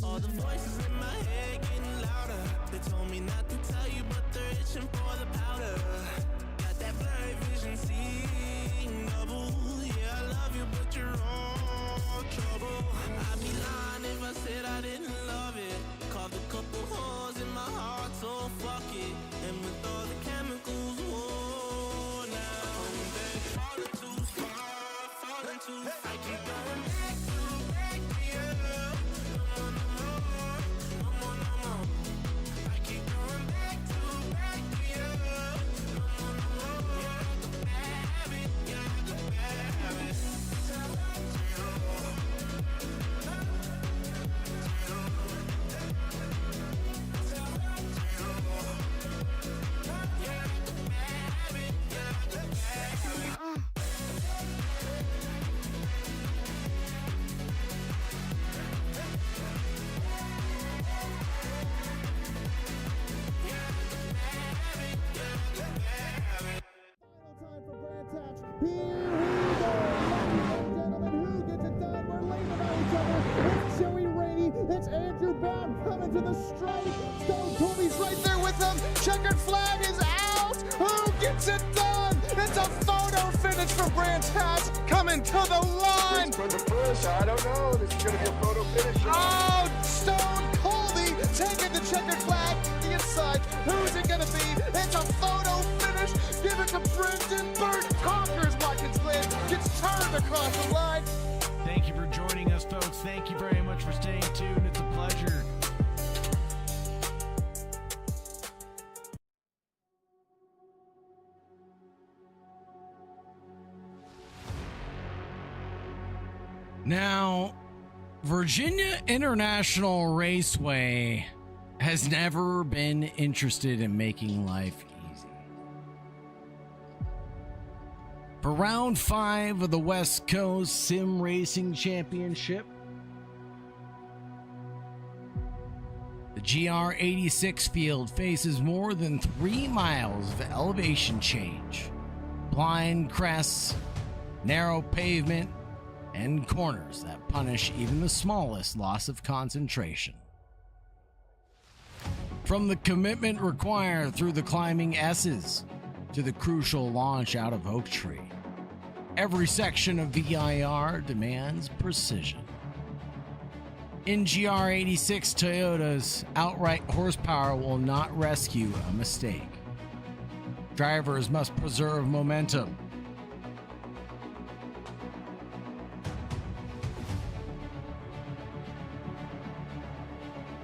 All the voices in my head getting louder. They told me not to tell you, but they're itching for the powder. Got that blurry vision, seeing double. Yeah, I love you, but you're all trouble. I'd be lying if I said I didn't love it. Carved a couple holes in my heart, so fuck it. And with all the chemicals, whoa, now I'm back, falling too far, falling too far. I keep going back to you. It's Andrew Bound coming to the straight. Stone Cooley's right there with him. Checkered flag is out. Who gets it done? It's a photo finish for Brands Hatch coming to the line. From the push, I don't know. This is going to be a photo finish. Oh, Stone Cooley taking the checkered flag the inside. Who's it going to be? It's a photo finish. Give it to Brendan Burt. Conquers Watkins Glen. Gets turned across the line. Thank you for joining us, folks. Thank you very much for staying tuned. It's a pleasure. Now, Virginia International Raceway has never been interested in making life easy. For round 5 of the West Coast Sim Racing Championship, the GR86 field faces more than 3 miles of elevation change, blind crests, narrow pavement, and corners that punish even the smallest loss of concentration. From the commitment required through the climbing S's to the crucial launch out of Oak Tree, every section of VIR demands precision. In GR86 Toyotas, outright horsepower will not rescue a mistake. Drivers must preserve momentum,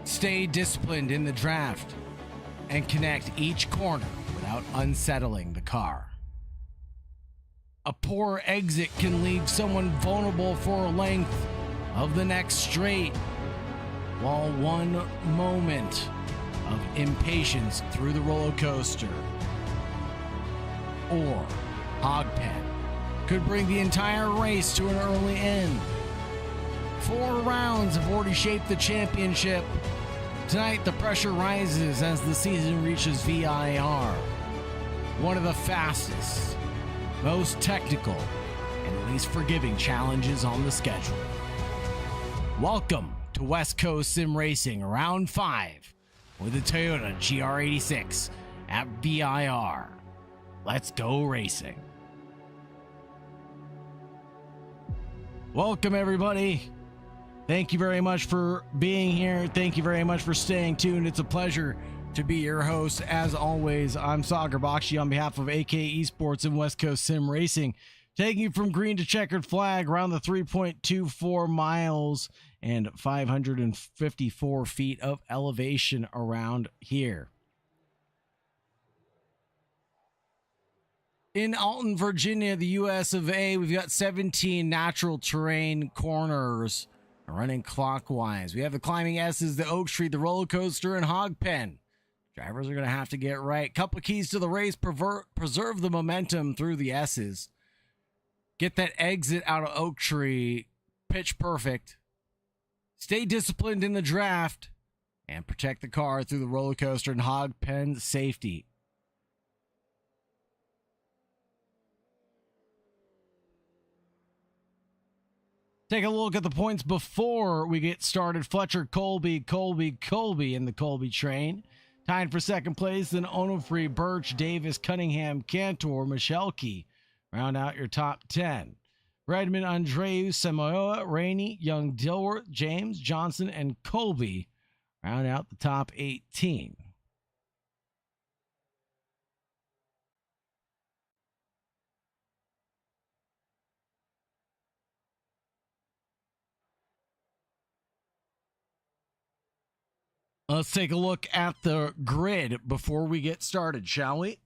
stay disciplined in the draft, and connect each corner without unsettling the car. A poor exit can leave someone vulnerable for a length of the next straight, while one moment of impatience through the roller coaster or hog pen could bring the entire race to an early end. 4 rounds have already shaped the championship. Tonight, the pressure rises as the season reaches VIR, one of the fastest, most technical, and least forgiving challenges on the schedule. Welcome to West Coast Sim Racing Round 5 with the Toyota GR86 at VIR. Let's go racing. Welcome, everybody. Thank you very much for being here. Thank you very much for staying tuned. It's a pleasure to be your host. As always, I'm Sagar Bakshi on behalf of AK Esports and West Coast Sim Racing, taking you from green to checkered flag around the 3.24 miles and 554 feet of elevation around here. In Alton, Virginia, the US of A, we've got 17 natural terrain corners running clockwise. We have the climbing S's, the Oak Street, the roller coaster, and Hog Pen. Drivers are going to have to get right. Couple keys to the race: preserve the momentum through the S's. Get that exit out of Oak Tree pitch perfect. Stay disciplined in the draft and protect the car through the roller coaster and Hog Pen safety. Take a look at the points before we get started. Fletcher, Colby in the Colby train. Tied for second place, then Onofre, Birch, Davis, Cunningham, Cantor, Michelke round out your top 10. Redmond, Andreu, Samoa, Rainey, Young, Dilworth, James, Johnson, and Colby round out the top 18. Let's take a look at the grid before we get started, shall we?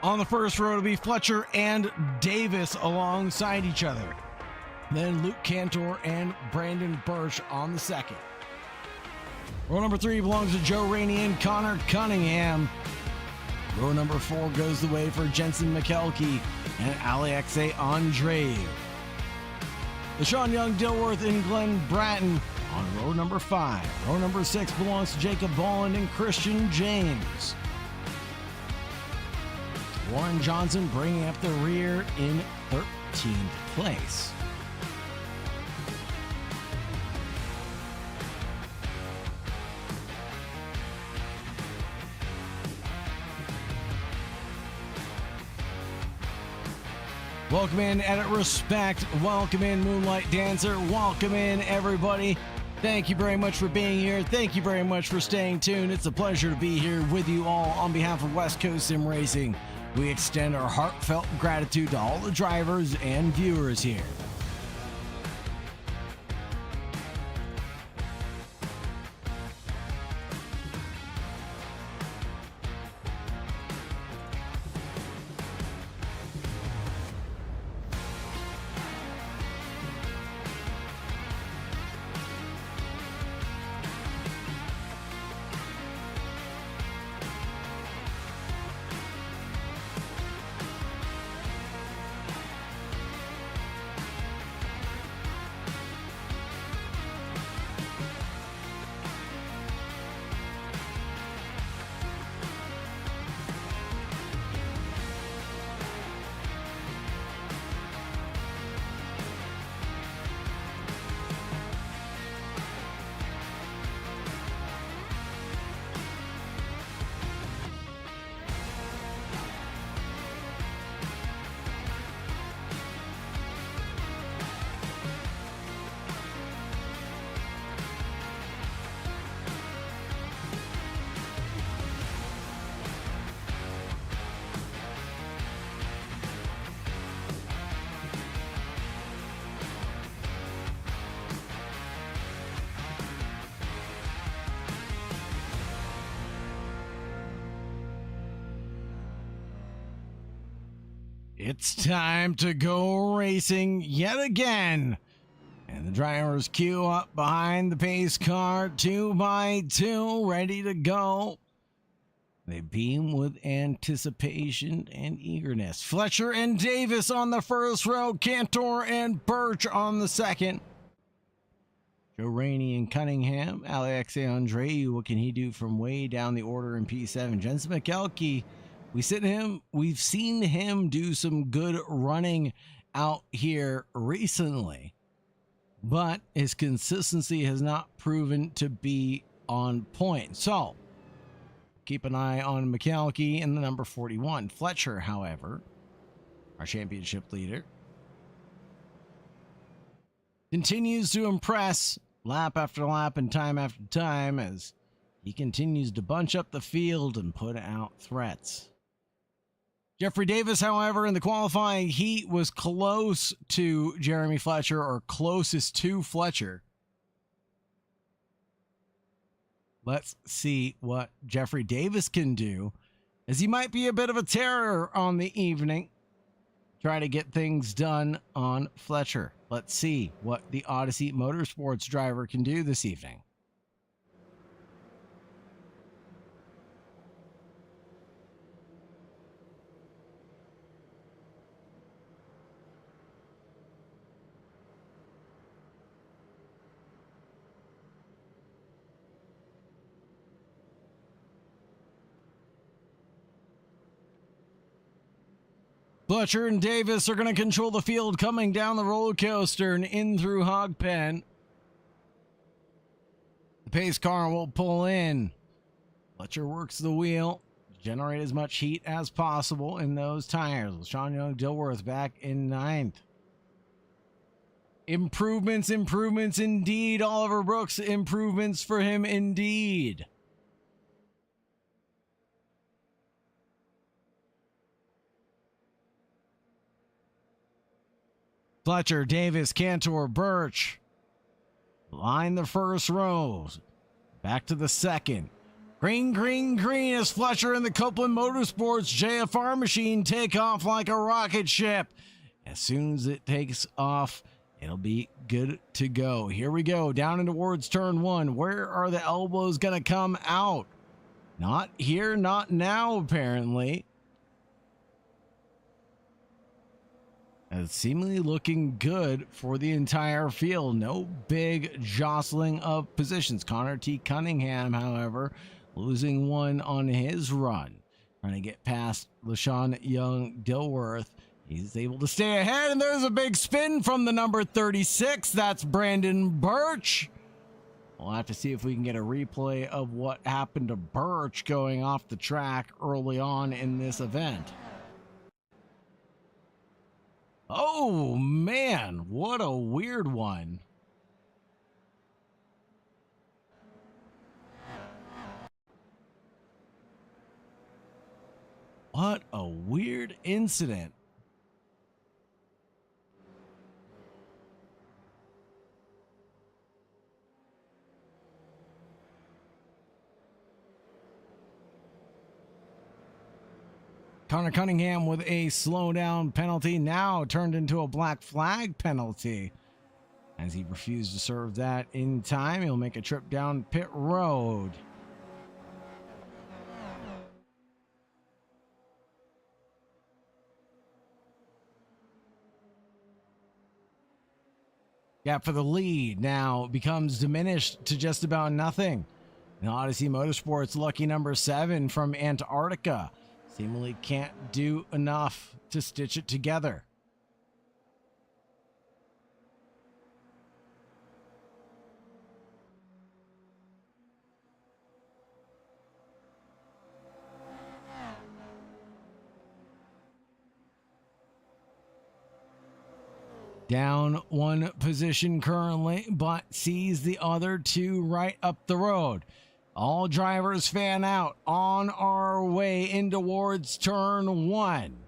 On the first row, it'll be Fletcher and Davis alongside each other. Then Luke Cantor and Brandon Birch on the second. Row number 3 belongs to Joe Rainey and Connor Cunningham. Row number 4 goes the way for Jensen McKelkey and Alexe Andreu. LaShawn Young, Dilworth, and Glen Bratton on row number 5. Row number 6 belongs to Jacob Bolland and Christian James. Warren Johnson bringing up the rear in 13th place. Welcome in Edit Respect. Welcome in Moonlight Dancer. Welcome in everybody. Thank you very much for being here. Thank you very much for staying tuned. It's a pleasure to be here with you all on behalf of West Coast Sim Racing. We extend our heartfelt gratitude to all the drivers and viewers here. It's time to go racing yet again. And the drivers queue up behind the pace car, 2 by 2, ready to go. They beam with anticipation and eagerness. Fletcher and Davis on the first row, Cantor and Birch on the second. Joe Rainey and Cunningham, Alexe Andreu, what can he do from way down the order in P7? Jensen McKelkey, we've seen him do some good running out here recently. but his consistency has not proven to be on point. So keep an eye on McKelkey in the number 41. Fletcher, however, our championship leader, continues to impress lap after lap and time after time as he continues to bunch up the field and put out threats. Jeffrey Davis, however, in the qualifying heat was close to Jeremy Fletcher, or closest to Fletcher. Let's see what Jeffrey Davis can do, as he might be a bit of a terror on the evening. Try to get things done on Fletcher. Let's see what the Odyssey Motorsports driver can do this evening. Fletcher and Davis are going to control the field coming down the roller coaster and in through Hog Pen. The pace car will pull in. Fletcher works the wheel, generate as much heat as possible in those tires. Sean Young Dilworth back in 9th. Improvements indeed. Oliver Brooks, improvements for him indeed. Fletcher, Davis, Cantor, Birch line the first rows. Back to the second. Green as Fletcher and the Copeland Motorsports JFR machine take off like a rocket ship. As soon as it takes off, it'll be good to go. Here we go, down and towards turn 1. Where are the elbows going to come out? Not here, not now, apparently. It's seemingly looking good for the entire field. No big jostling of positions. Connor T. Cunningham, however, losing one on his run. Trying to get past LaShawn Young Dilworth. He's able to stay ahead, and there's a big spin from the number 36. That's Brandon Birch. We'll have to see if we can get a replay of what happened to Birch going off the track early on in this event. Oh, man, what a weird one. What a weird incident. Connor Cunningham with a slowdown penalty, now turned into a black flag penalty. As he refused to serve that in time, he'll make a trip down pit road. Gap for the lead now becomes diminished to just about nothing. And Odyssey Motorsports lucky number 7 from Antarctica seemingly can't do enough to stitch it together. Down one position currently, but sees the other two right up the road. All drivers fan out on our way in towards turn 1.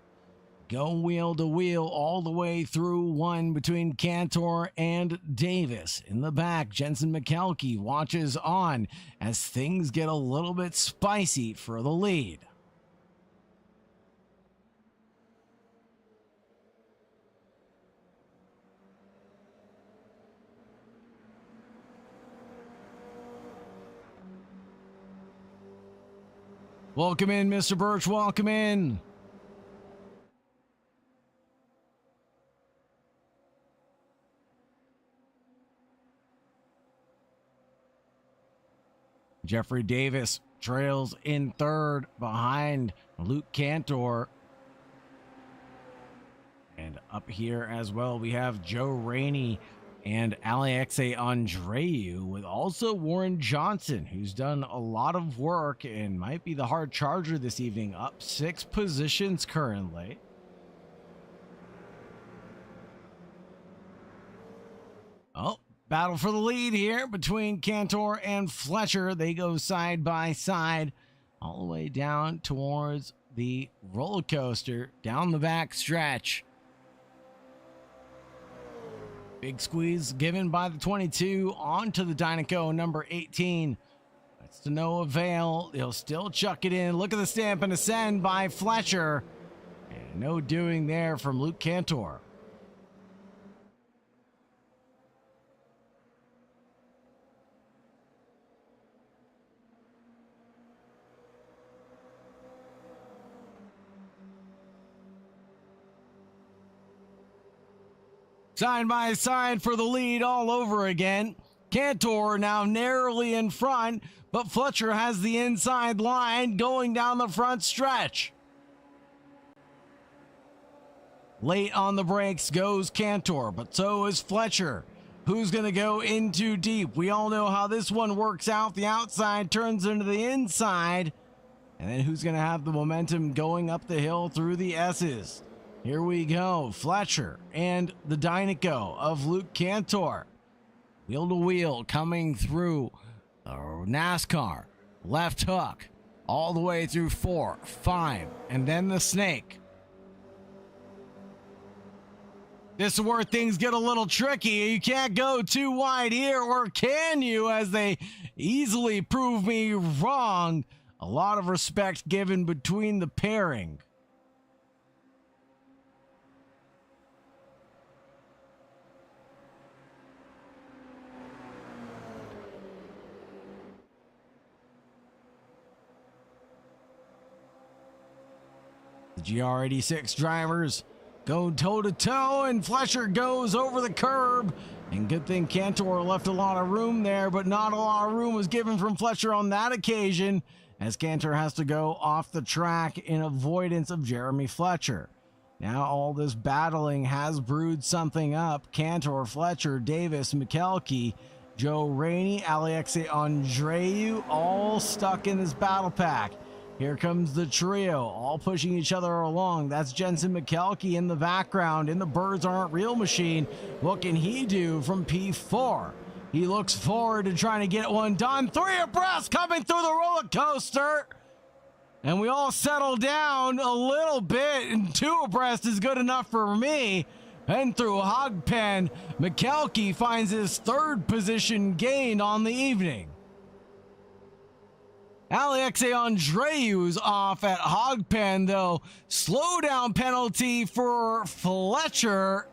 Go wheel to wheel all the way through 1 between Cantor and Davis. In the back, Jensen McKelkey watches on as things get a little bit spicy for the lead. Welcome in, Mr. Birch. Welcome in. Jeffrey Davis trails in 3rd behind Luke Cantor. And up here as well, we have Joe Rainey and Alexe Andreu, with also Warren Johnson, who's done a lot of work and might be the hard charger this evening, up 6 positions currently. Oh, battle for the lead here between Cantor and Fletcher. They go side by side all the way down towards the roller coaster down the back stretch. Big squeeze given by the 22 onto the Dynaco number 18. That's to no avail. They'll still chuck it in. Look at the stamp and ascend by Fletcher. And no doing there from Luke Cantor. Side by side for the lead all over again. Cantor now narrowly in front, but Fletcher has the inside line going down the front stretch. Late on the brakes goes Cantor, but so is Fletcher. Who's going to go in too deep? We all know how this one works out. The outside turns into the inside. And then who's going to have the momentum going up the hill through the S's? Here we go, Fletcher and the Dynaco of Luke Cantor. Wheel to wheel coming through NASCAR. Left hook all the way through 4, 5, and then the snake. This is where things get a little tricky. You can't go too wide here, or can you, as they easily prove me wrong. A lot of respect given between the pairing. The GR86 drivers go toe-to-toe, and Fletcher goes over the curb. And good thing Cantor left a lot of room there, but not a lot of room was given from Fletcher on that occasion, as Cantor has to go off the track in avoidance of Jeremy Fletcher. Now all this battling has brewed something up. Cantor, Fletcher, Davis, McKelkey, Joe Rainey, Alexe Andreu, all stuck in this battle pack. Here comes the trio, all pushing each other along. That's Jensen McKelkey in the background in the Birds Aren't Real machine. What can he do from P4? He looks forward to trying to get one done. 3 abreast coming through the roller coaster. And we all settle down a little bit, and 2 abreast is good enough for me. And through Hog Pen, McKelkey finds his 3rd position gained on the evening. Alexe Andreu's off at Hog Pen, though. Slowdown penalty for Fletcher.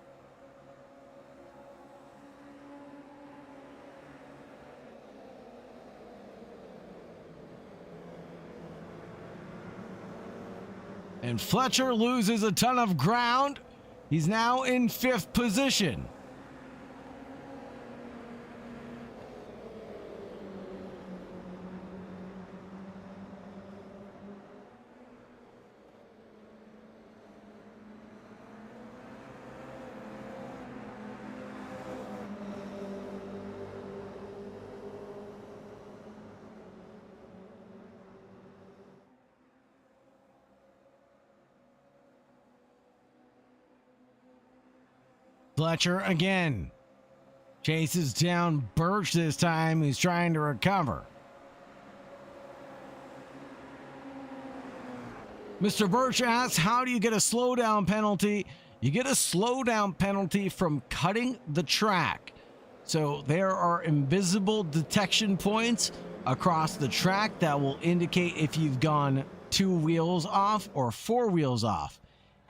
And Fletcher loses a ton of ground. He's now in 5th position. Fletcher again chases down Birch this time. He's trying to recover. Mr. Birch asks, how do you get a slowdown penalty? You get a slowdown penalty from cutting the track. So there are invisible detection points across the track that will indicate if you've gone 2 wheels off or 4 wheels off.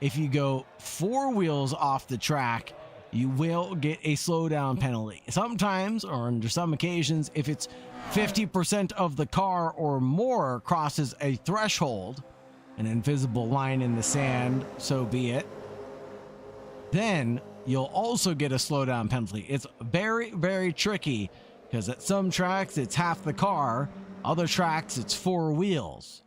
If you go 4 wheels off the track, you will get a slowdown penalty. Sometimes, or under some occasions, if it's 50% of the car or more crosses a threshold, an invisible line in the sand, so be it, then you'll also get a slowdown penalty. It's very, very tricky, because at some tracks it's half the car, other tracks it's 4 wheels.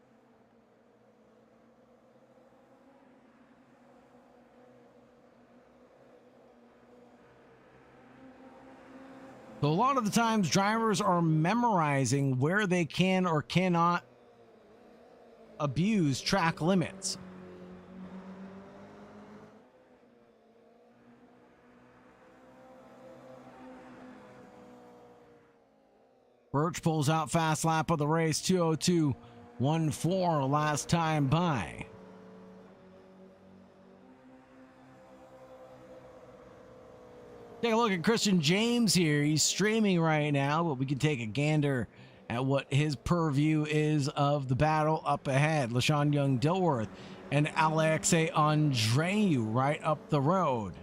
So a lot of the times drivers are memorizing where they can or cannot abuse track limits. Birch pulls out fast lap of the race, 2:02.14 last time by. Take a look at Christian James here. He's streaming right now, but we can take a gander at what his purview is of the battle up ahead. LaShawn Young Dilworth and Alexei Andreu right up the road.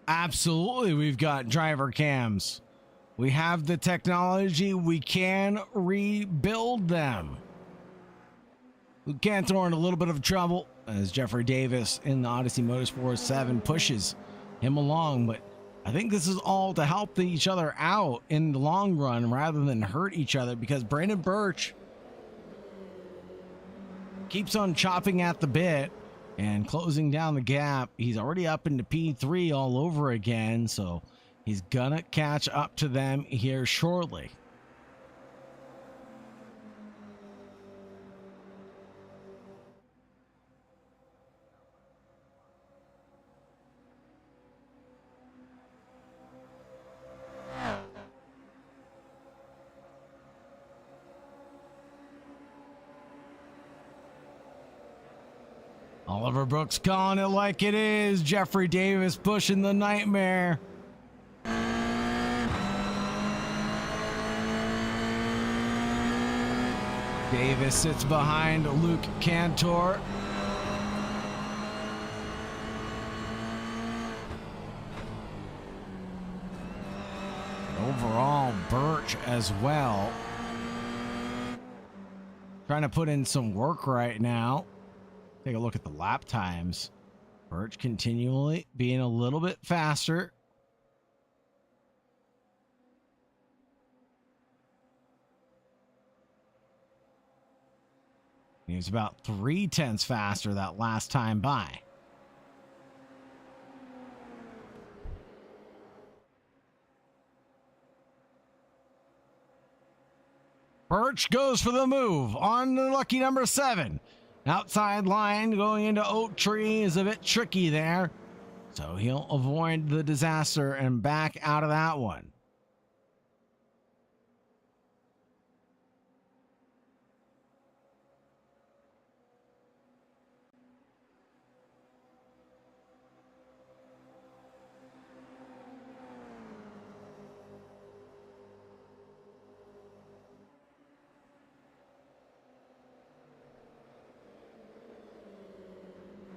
Absolutely, we've got driver cams. We have the technology. We can rebuild them. Luke Cantor in a little bit of trouble as Jeffrey Davis in the Odyssey Motorsport 7 pushes him along. But I think this is all to help each other out in the long run rather than hurt each other, because Brandon Birch keeps on chopping at the bit and closing down the gap. He's already up into P3 all over again, so he's gonna catch up to them here shortly. Oliver Brooks calling it like it is. Jeffrey Davis pushing the nightmare. Davis sits behind Luke Cantor. Overall, Birch as well, trying to put in some work right now. Take a look at the lap times. Birch continually being a little bit faster. He was about 0.3 faster that last time by. Birch goes for the move on the lucky number 7. Outside line going into Oak Tree is a bit tricky there, so he'll avoid the disaster and back out of that one.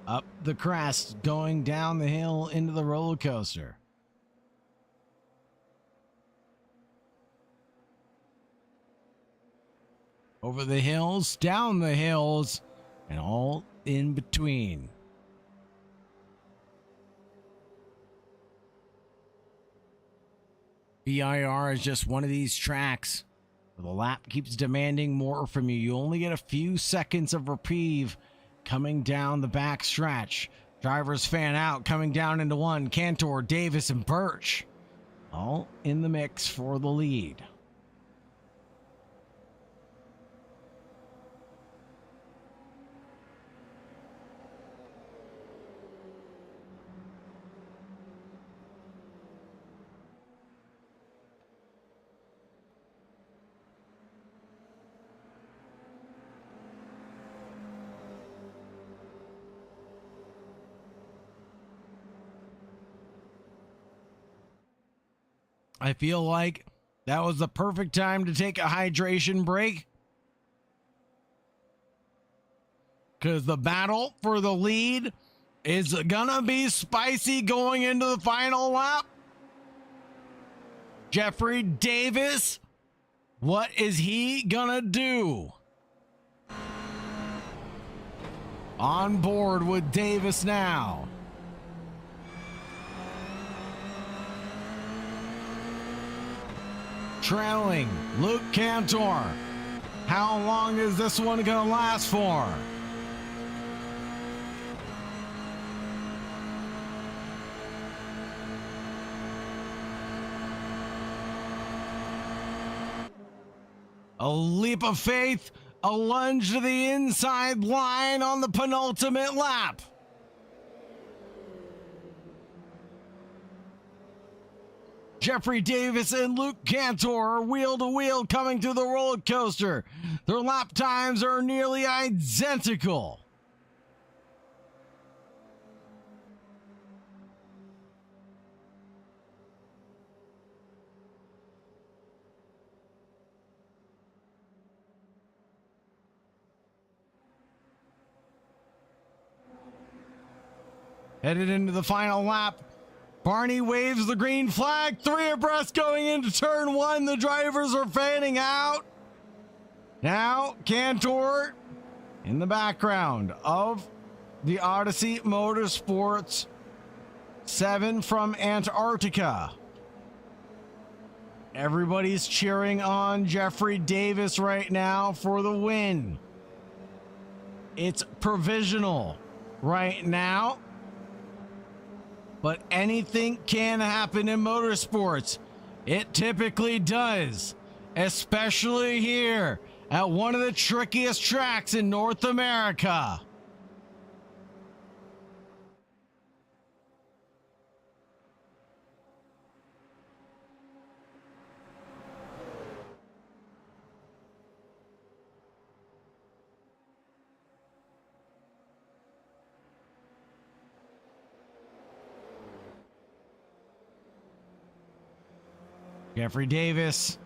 Up the crest, going down the hill into the roller coaster. Over the hills, down the hills, and all in between. BIR is just one of these tracks where the lap keeps demanding more from you. You only get a few seconds of reprieve coming down the back stretch. Drivers fan out, coming down into one. Cantor, Davis, and Birch all in the mix for the lead. I feel like That was the perfect time to take a hydration break, because the battle for the lead is gonna be spicy going into the final lap. Jeffrey Davis, what is he gonna do? On board with Davis now. Trailing Luke Cantor. How long is this one gonna last for? A leap of faith, a lunge to the inside line on the penultimate lap. Jeffrey Davis and Luke Cantor are wheel to wheel coming through the roller coaster. Their lap times are nearly identical. Headed into the final lap. Barney waves the green flag. 3 abreast going into turn 1. The drivers are fanning out. Now, Cantor in the background of the Odyssey Motorsports 7 from Antarctica. Everybody's cheering on Jeffrey Davis right now for the win. It's provisional right now, but anything can happen in motorsports. It typically does, especially here at one of the trickiest tracks in North America. Jeffrey Davis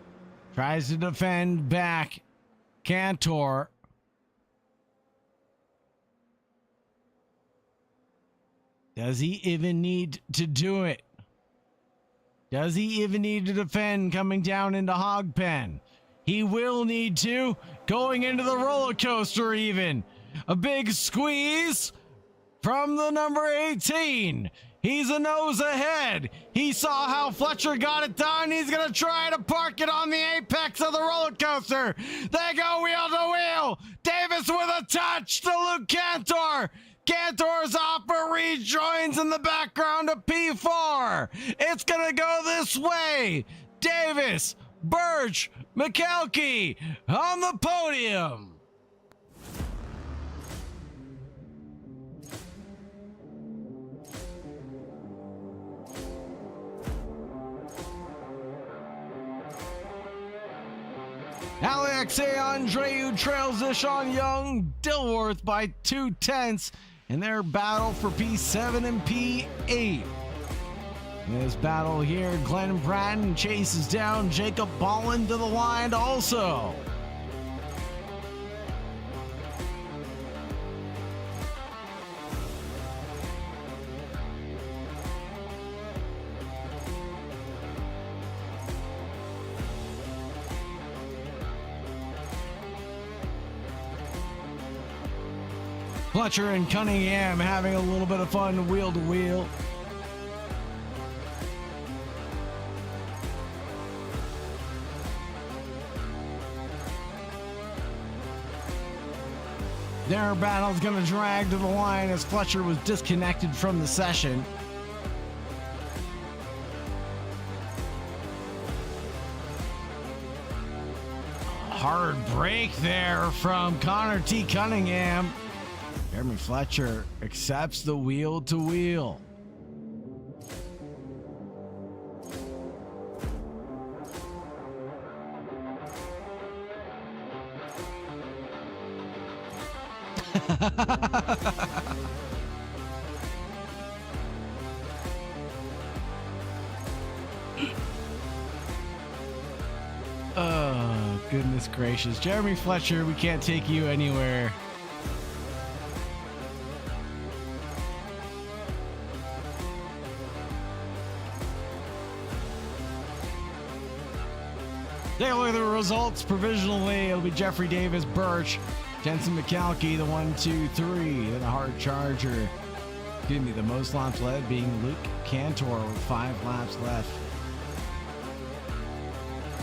tries to defend back. Cantor. Does he even need to do it? Does he even need to defend coming down into Hogpen? He will need to, going into the roller coaster even. A big squeeze from the number 18. He's a nose ahead. He saw how Fletcher got it done. He's going to try to park it on the apex of the roller coaster. They go wheel to wheel. Davis with a touch to Luke Cantor. Cantor's off, but rejoins in the background of P4. It's going to go this way. Davis, Birch, McKelkey on the podium. Alexei Andreu trails Deshaun Young Dilworth by 2/10 in their battle for P7 and P8. In this battle here, Glen Bratton chases down Jacob Bolland to the line also. Fletcher and Cunningham having a little bit of fun wheel to wheel. Their battle's going to drag to the line as Fletcher was disconnected from the session. Hard break there from Connor T. Cunningham. Jeremy Fletcher accepts the wheel to wheel. Oh, goodness gracious. Jeremy Fletcher, we can't take you anywhere. Take a look at the results. Provisionally, it'll be Jeffrey Davis, Birch, Jensen McCalkey, the 1, 2, 3. Then a hard charger. Give me the most laps led being Luke Cantor with 5 laps left.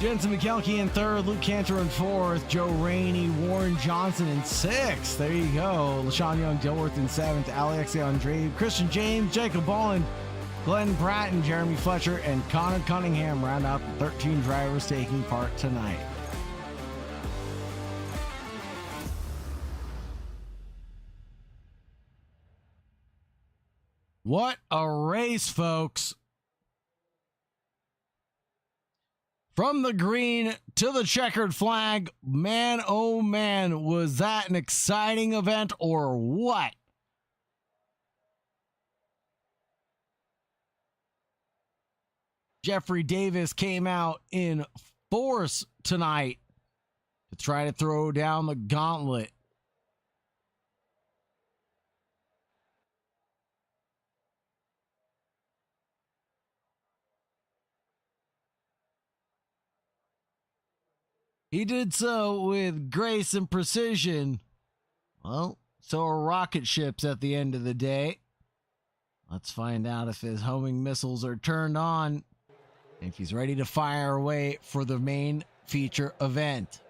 Jensen McCalkey in 3rd, Luke Cantor in 4th, Joe Rainey, Warren Johnson in 6th. There you go. LaShawn Young Dilworth in 7th, Alex Andre, Christian James, Jacob Bolland, Glenn Bratton, Jeremy Fletcher, and Connor Cunningham round out the 13 drivers taking part tonight. What a race, folks. From the green to the checkered flag, man, oh man, was that an exciting event or what? Jeffrey Davis came out in force tonight to try to throw down the gauntlet. He did so with grace and precision. Well, so are rocket ships at the end of the day. Let's find out if his homing missiles are turned on, if he's ready to fire away for the main feature event.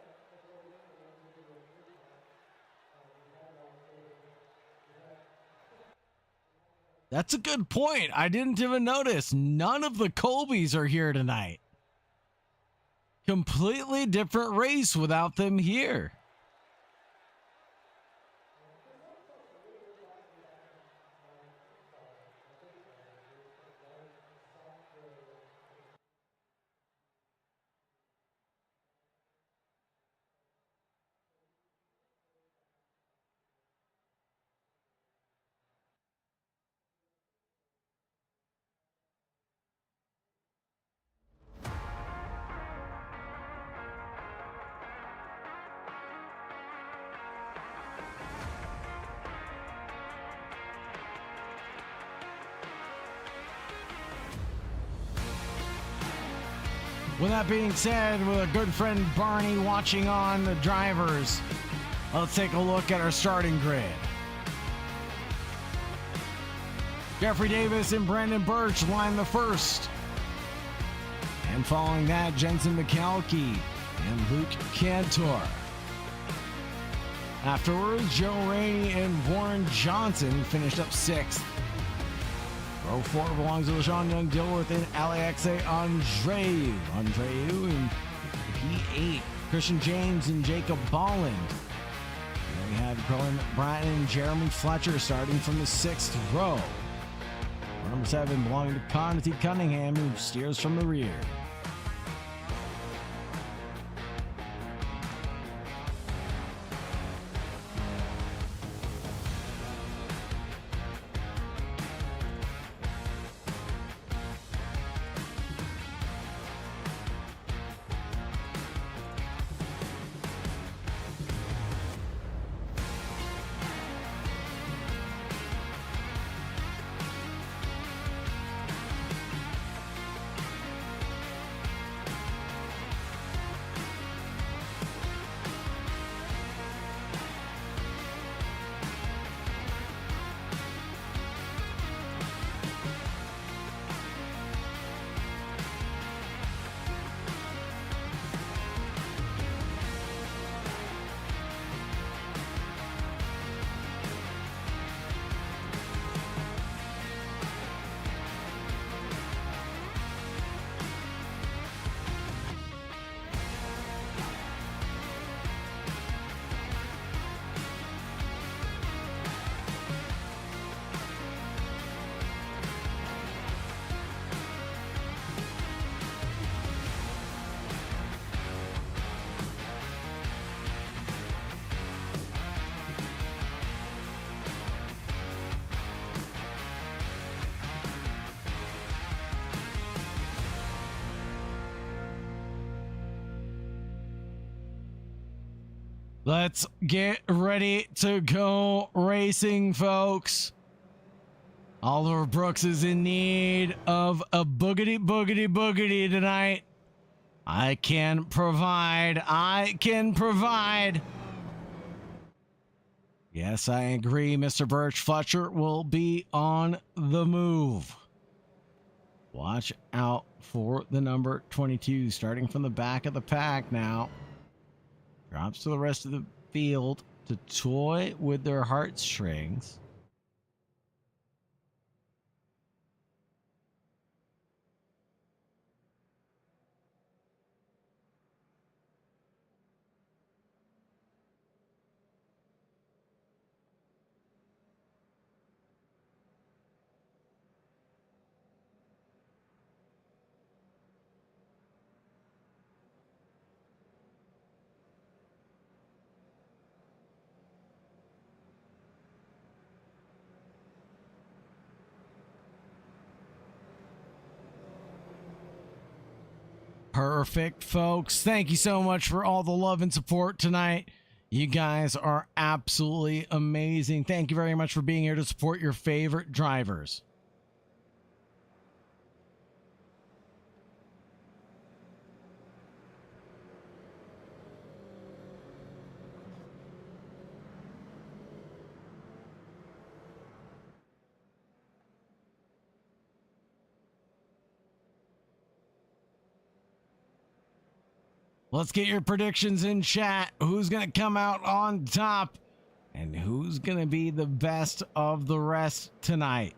That's a good point. I didn't even notice. None of the Colbys are here tonight. Completely different race without them here. With that being said, with a good friend Barney watching on the drivers, let's take a look at our starting grid. Jeffrey Davis and Brandon Birch line the first. And following that, Jensen McCalkey and Luke Cantor. Afterwards, Joe Rainey and Warren Johnson finished up 6th. Row 4 belongs to LaShawn Young Dilworth and Alexe Andreu in P8. Christian James and Jacob Bolland. Then we have Glen Bratton and Jeremy Fletcher starting from the 6th row. Row number 7 belonging to Connor Cunningham, who steers from the rear. Let's get ready to go racing, folks. Oliver Brooks is in need of a boogity tonight. I can provide. Yes, I agree. Mr. Birch Fletcher will be on the move. Watch out for the number 22, starting from the back of the pack now. Drops to the rest of the field to toy with their heartstrings. Perfect, folks. Thank you so much for all the love and support tonight. You guys are absolutely amazing. Thank you very much for being here to support your favorite drivers. Let's get your predictions in chat. Who's going to come out on top and who's going to be the best of the rest tonight?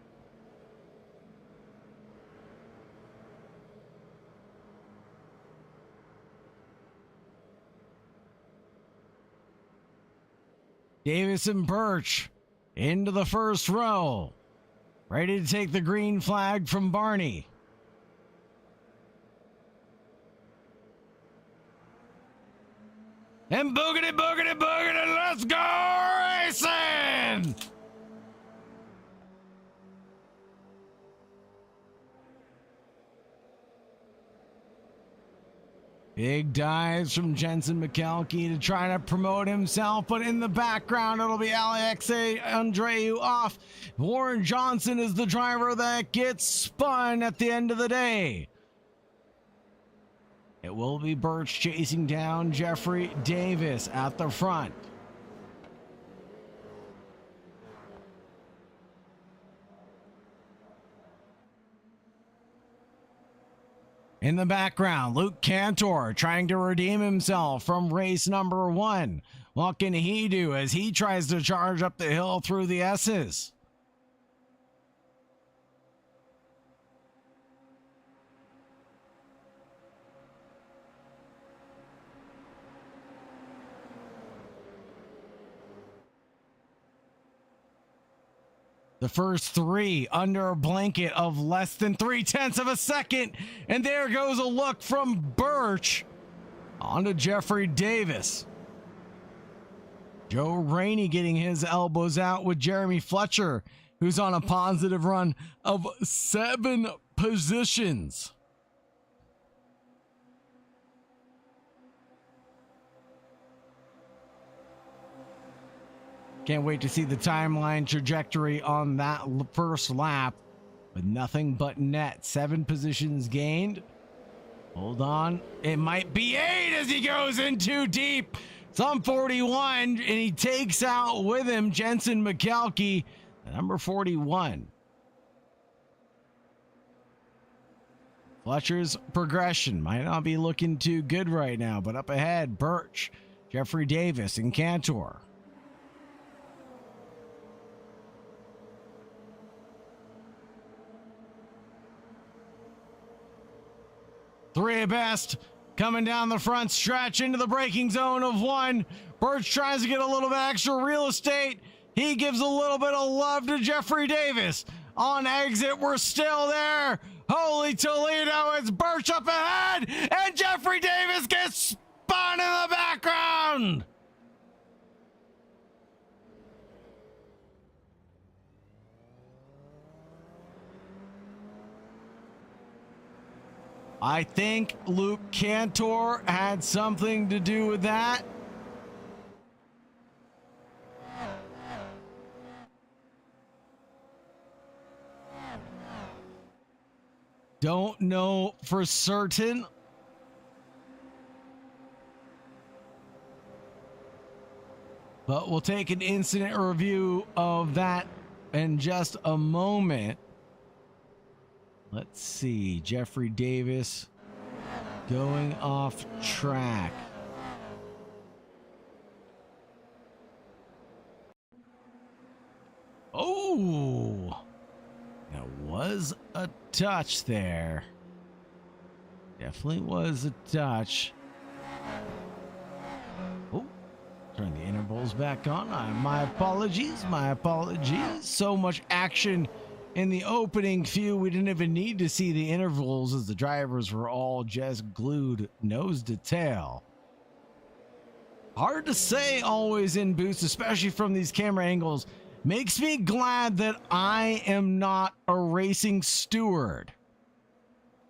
Davis and Birch into the first row. Ready to take the green flag from Barney. And boogity, let's go racing! Big dives from Jensen McKelkey to try to promote himself, but in the background it'll be Alexei Andreu off. Warren Johnson is the driver that gets spun at the end of the day. It will be Birch chasing down Jeffrey Davis at the front. In the background, Luke Cantor trying to redeem himself from race number 1. What can he do as he tries to charge up the hill through the S's? The first 3 under a blanket of less than 0.3 of a second. And there goes a look from Birch onto Jeffrey Davis. Joe Rainey getting his elbows out with Jeremy Fletcher, who's on a positive run of 7 positions. Can't wait to see the timeline trajectory on that first lap with nothing but net. 7 positions gained. Hold on. It might be 8 as he goes in too deep. It's on 41 and he takes out with him Jensen McKelkey, number 41. Fletcher's progression might not be looking too good right now, but up ahead, Birch, Jeffrey Davis, and Cantor. Three best coming down the front stretch into the braking zone of 1. Birch tries to get a little bit extra real estate. He gives a little bit of love to Jeffrey Davis. On exit, we're still there. Holy Toledo, it's Birch up ahead, and Jeffrey Davis gets spun in the background. I think Luke Cantor had something to do with that. Don't know for certain. But we'll take an incident review of that in just a moment. Let's see. Jeffrey Davis going off track. Oh, that was a touch there. Definitely was a touch. Oh, turn the intervals back on. My apologies. My apologies. So much action in the opening few. We didn't even need to see the intervals as the drivers were all just glued nose to tail. Hard to say always in boost, especially from these camera angles. Makes me glad that I am not a racing steward.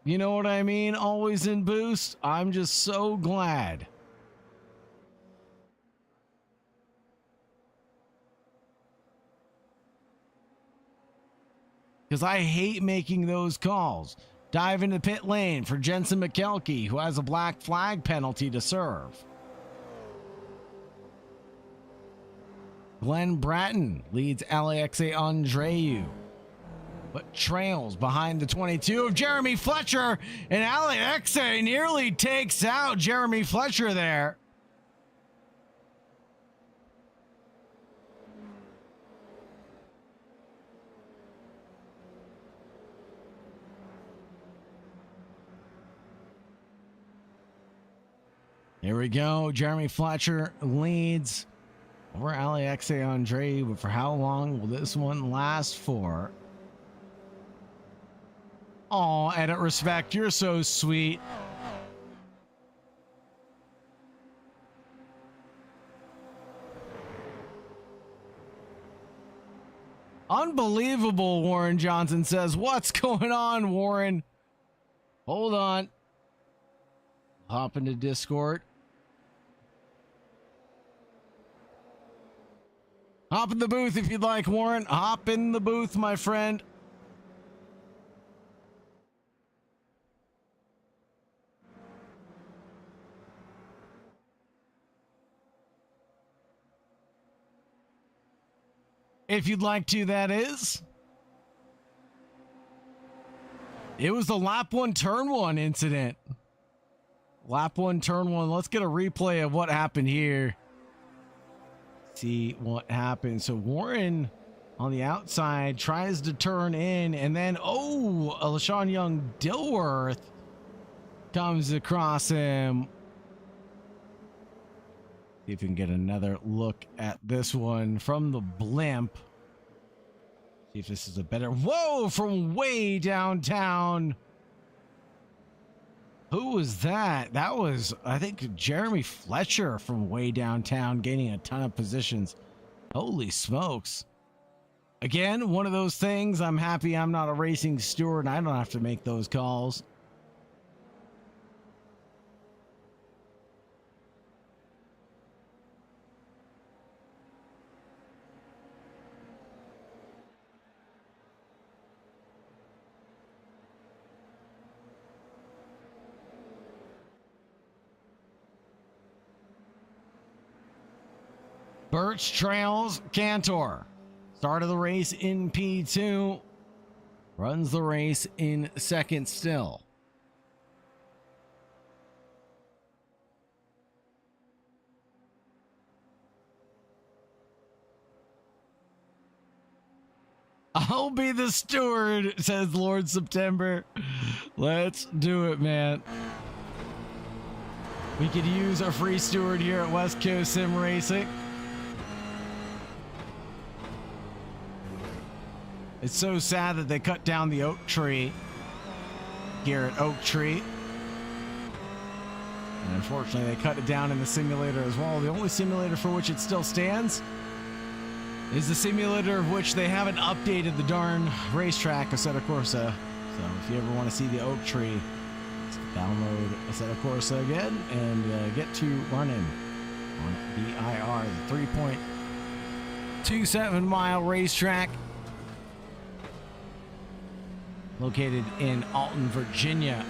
You know what I mean? Always in boost. I'm just so glad. Because I hate making those calls. Dive into pit lane for Jensen McKelkey, who has a black flag penalty to serve. Glen Bratton leads Alexe Andreu, but trails behind the 22 of Jeremy Fletcher, and Alexe nearly takes out Jeremy Fletcher there. Here we go. Jeremy Fletcher leads over Alexe Andreu, but for how long will this one last for? Oh, Edit Respect, you're so sweet. Unbelievable, Warren Johnson says. What's going on, Warren? Hold on. Hop into Discord. Hop in the booth if you'd like, Warren. Hop in the booth, my friend. If you'd like to, that is. It was the lap 1, turn 1 incident. Lap 1, turn 1. Let's get a replay of what happened here. See what happened. So Warren on the outside tries to turn in, and then LaShawn Young Dilworth comes across him. See if we can get another look at this one from the blimp. See if this is a better. Whoa, from way downtown. Who was that? That was, I think, Jeremy Fletcher from way downtown, gaining a ton of positions. Holy smokes. Again, one of those things. I'm happy I'm not a racing steward and I don't have to make those calls. Birch trails Cantor. Start of the race in P2. Runs the race in second still. I'll be the steward, says Lord September. Let's do it, man. We could use a free steward here at West Coast Sim Racing. It's so sad that they cut down the oak tree here at Oak Tree. And unfortunately, they cut it down in the simulator as well. The only simulator for which it still stands is the simulator of which they haven't updated the darn racetrack, Assetto Corsa. So if you ever want to see the Oak Tree, download Assetto Corsa again and get to running on BIR, the 3.27 mile racetrack. located in Alton, Virginia.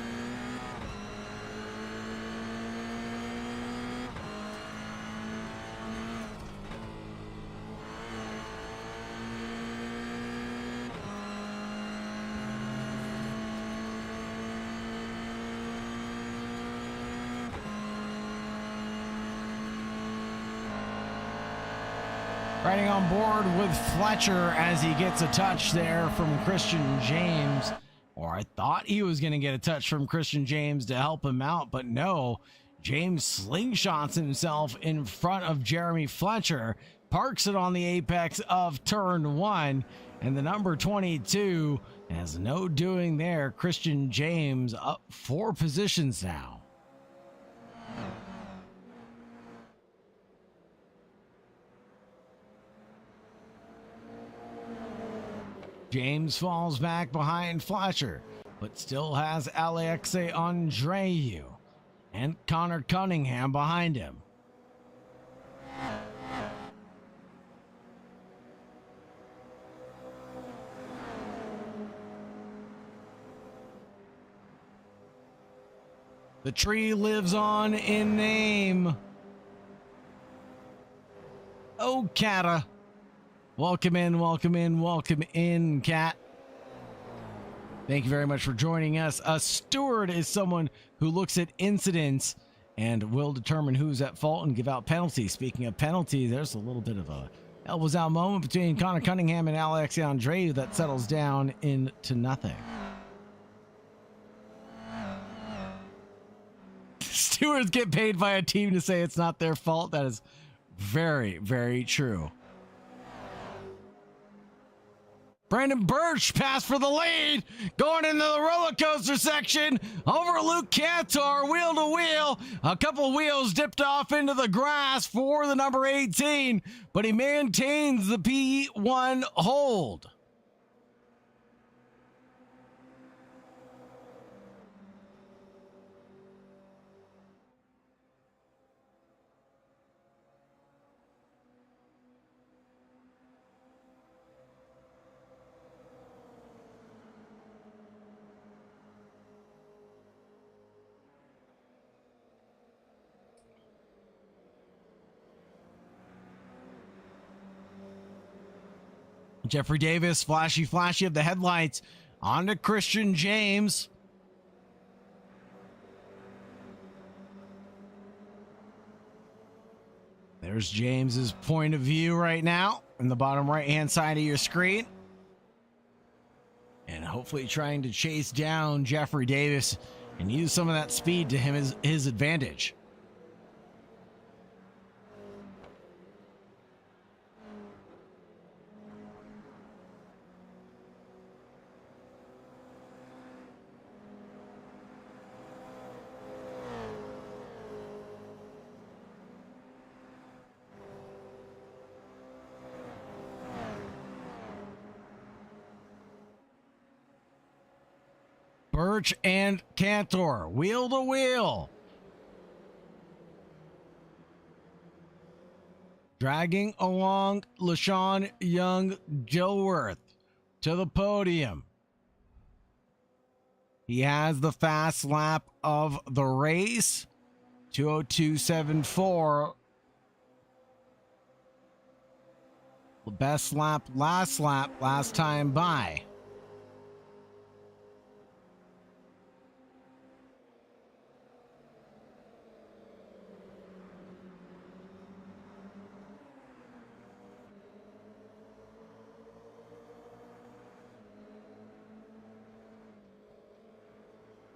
Riding on board with Fletcher as he gets a touch there from Christian James. Or I thought he was going to get a touch from Christian James to help him out, but no. James slingshots himself in front of Jeremy Fletcher, parks it on the apex of turn 1, and the number 22 has no doing there. Christian James up 4 positions now. James falls back behind Fletcher, but still has Alexei Andreu and Connor Cunningham behind him. The tree lives on in name. Oh, Kata. Welcome in, Kat. Thank you very much for joining us. A steward is someone who looks at incidents and will determine who's at fault and give out penalties. Speaking of penalties, there's a little bit of a elbows out moment between Connor Cunningham and Alexei Andreu that settles down into nothing. Stewards get paid by a team to say it's not their fault. That is very, very true. Brandon Birch passed for the lead, going into the roller coaster section over Luke Cantor, wheel to wheel. A couple wheels dipped off into the grass for the number 18, but he maintains the P1 hold. Jeffrey Davis, flashy of the headlights, on to Christian James. There's James's point of view right now in the bottom right-hand side of your screen. And hopefully trying to chase down Jeffrey Davis and use some of that speed to his advantage. Birch and Cantor, wheel to wheel. Dragging along LaShawn Young Dilworth to the podium. He has the fast lap of the race, 2:02.74. The best lap, last time by.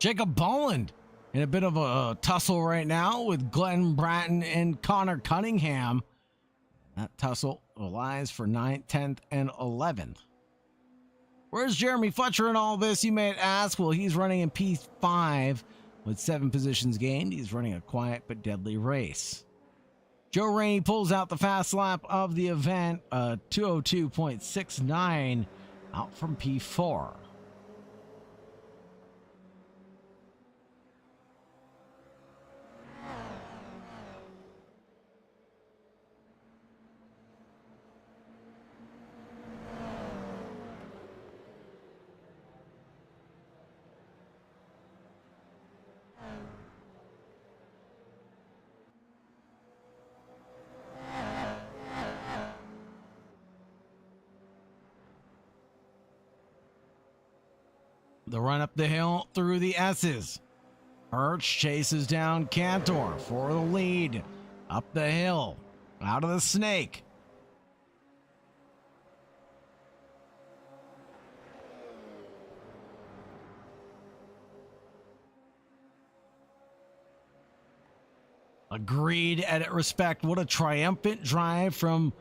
Jacob Bolland in a bit of a tussle right now with Glen Bratton and Connor Cunningham. That tussle lies for 9th, 10th, and 11th. Where's Jeremy Fletcher in all this, you may ask? Well, he's running in P5 with 7 positions gained. He's running a quiet but deadly race. Joe Rainey pulls out the fast lap of the event, 2:02.69 out from P4. The run up the hill through the S's. Birch chases down Cantor for the lead. Up the hill, out of the snake. Agreed, edit, respect. What a triumphant drive from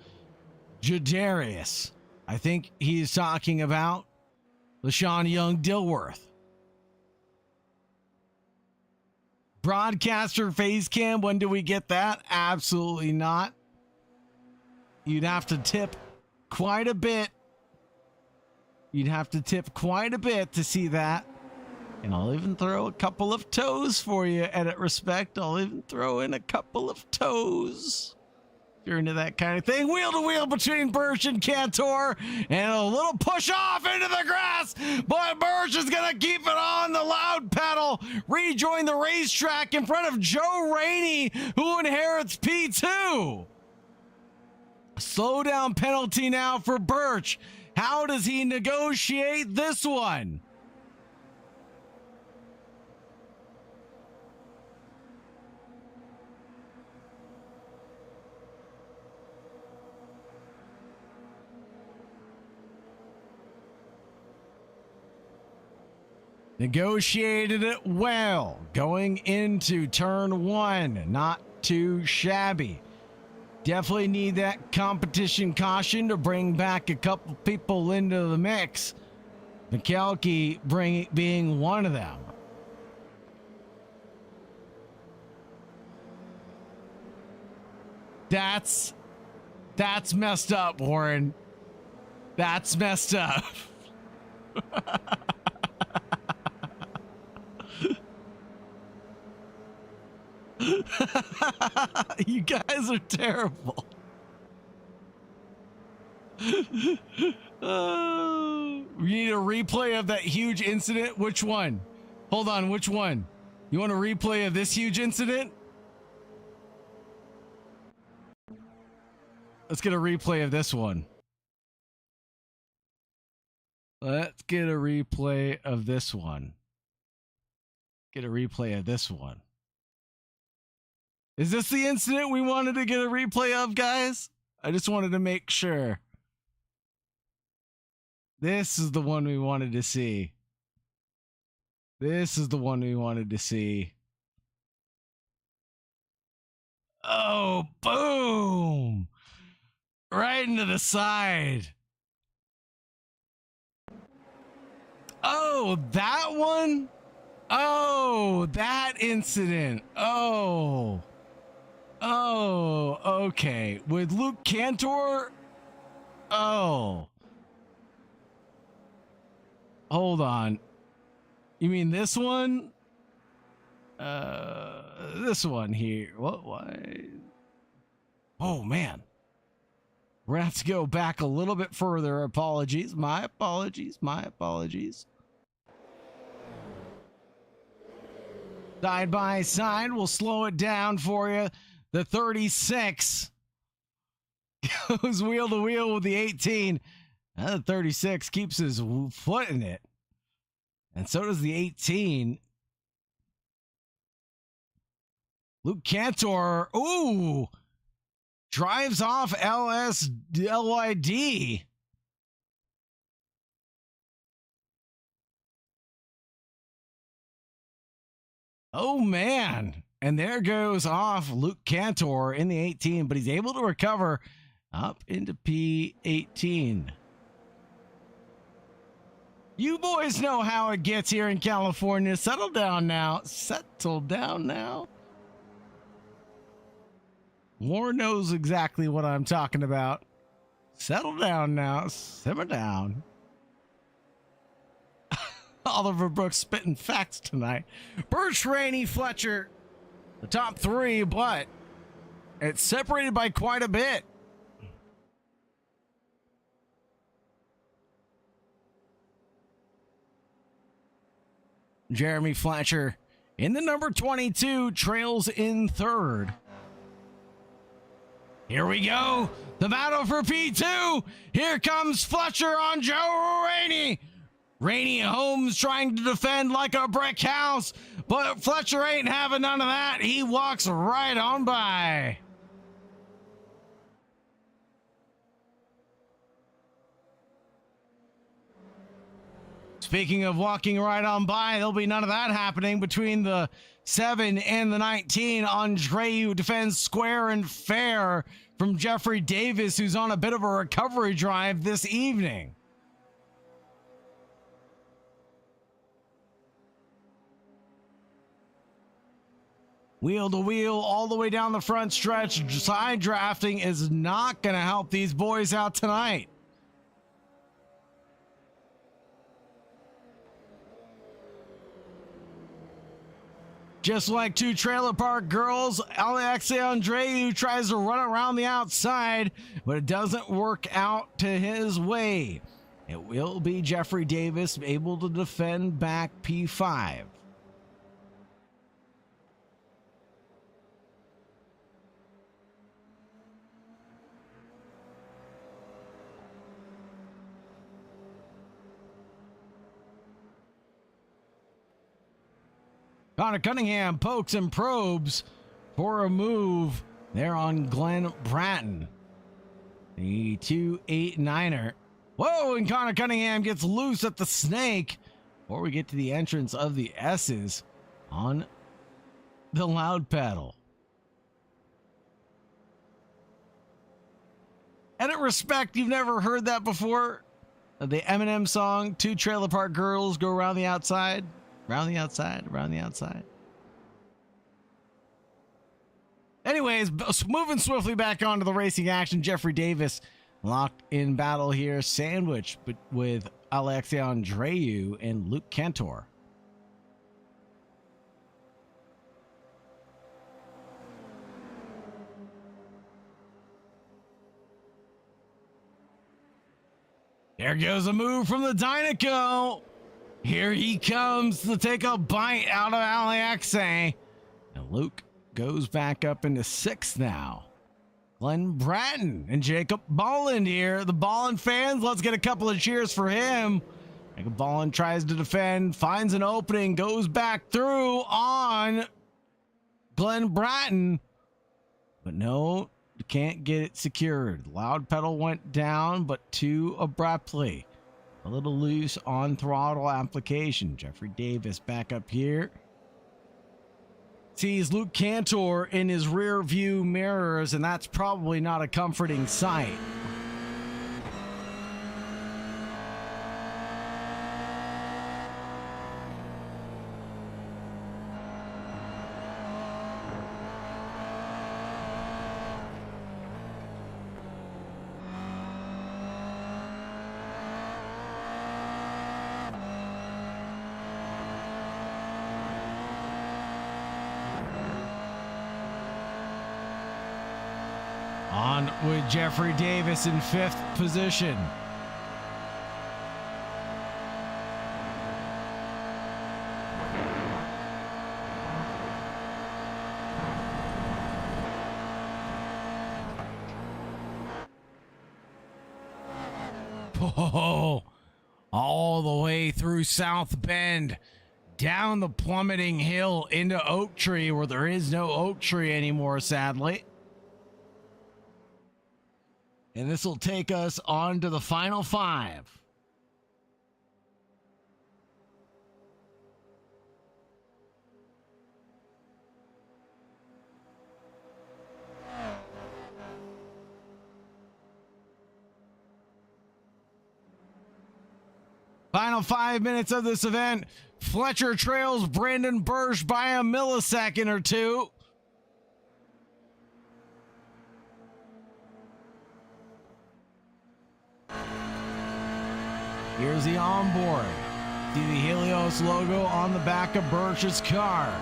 Jadarius. I think he's talking about LaShawn Young Dilworth. Broadcaster face cam, when do we get that? Absolutely not. You'd have to tip quite a bit. You'd have to tip quite a bit to see that. And I'll even throw a couple of toes for you, edit respect. I'll even throw in a couple of toes. If you're into that kind of thing. Wheel to wheel between Birch and Cantor. And a little push off into the grass. But Birch is going to keep it on the loud pedal. Rejoin the racetrack in front of Joe Rainey, who inherits P2. Slow down penalty now for Birch. How does he negotiate this one? Negotiated it well going into turn one. Not too shabby. Definitely need that competition caution to bring back a couple people into the mix. McKelkey being one of them. That's messed up, Warren. That's messed up. You guys are terrible. We need a replay of that huge incident. Which one? Hold on, which one? You want a replay of this huge incident? Let's get a replay of this one. Let's get a replay of this one. Get a replay of this one. Is this the incident we wanted to get a replay of, guys? I just wanted to make sure. This is the one we wanted to see. This is the one we wanted to see. Oh, boom! Right into the side. Oh, that one? Oh, that incident. Oh, okay. With Luke Cantor? Oh. Hold on. You mean this one? This one here. What? Why? Oh, man. We're going to have to go back a little bit further. Apologies. My apologies. My apologies. Side by side, we'll slow it down for you. The 36 goes wheel to wheel with the 18. And the 36 keeps his foot in it. And so does the 18. Luke Cantor, ooh, drives off LYD. Oh, man. And there goes off Luke Cantor in the 18, but he's able to recover up into P18. You boys know how it gets here in California. Settle down now. Settle down now. Warren knows exactly what I'm talking about. Settle down now. Simmer down. Oliver Brooks spitting facts tonight. Birch, Rainey, Fletcher, the top three, but it's separated by quite a bit. Jeremy Fletcher in the number 22 trails in third. Here we go. The battle for P2. Here comes Fletcher on Joe Rainey. Rainey Holmes trying to defend like a brick house, but Fletcher ain't having none of that. He walks right on by. Speaking of walking right on by, there'll be none of that happening between the 7 and the 19. Andreu defends square and fair from Jeffrey Davis, who's on a bit of a recovery drive this evening. Wheel to wheel all the way down the front stretch. Side drafting is not going to help these boys out tonight. Just like two trailer park girls, Alexei Andreu tries to run around the outside, but it doesn't work out to his way. It will be Jeffrey Davis able to defend back P5. Connor Cunningham pokes and probes for a move there on Glen Bratton. The 289er. Whoa, and Connor Cunningham gets loose at the snake before we get to the entrance of the S's on the loud pedal. Edit Respect, you've never heard that before? The Eminem song, Two Trailer Park Girls Go Around the Outside. Around the outside, around the outside. Anyways, moving swiftly back onto the racing action, Jeffrey Davis locked in battle here, sandwiched with Alexei Andreu and Luke Cantor. There goes a move from the Dynaco. Here he comes to take a bite out of Alexei. And Luke goes back up into 6th now. Glen Bratton and Jacob Bolland here. The Bolland fans, let's get a couple of cheers for him. Jacob Bolland tries to defend, finds an opening, goes back through on Glen Bratton. But no, can't get it secured. Loud pedal went down, but too abruptly. A little loose on throttle application. Jeffrey Davis back up here. Sees Luke Cantor in his rear view mirrors, and that's probably not a comforting sight. On with Jeffrey Davis in 5th position. Oh, all the way through South Bend, down the plummeting hill into Oak Tree, where there is no Oak Tree anymore, sadly. And this will take us on to the final 5. Final 5 minutes of this event. Fletcher trails Brandon Bursch by a millisecond or two. Here's the onboard. See the Helios logo on the back of Bursch's car.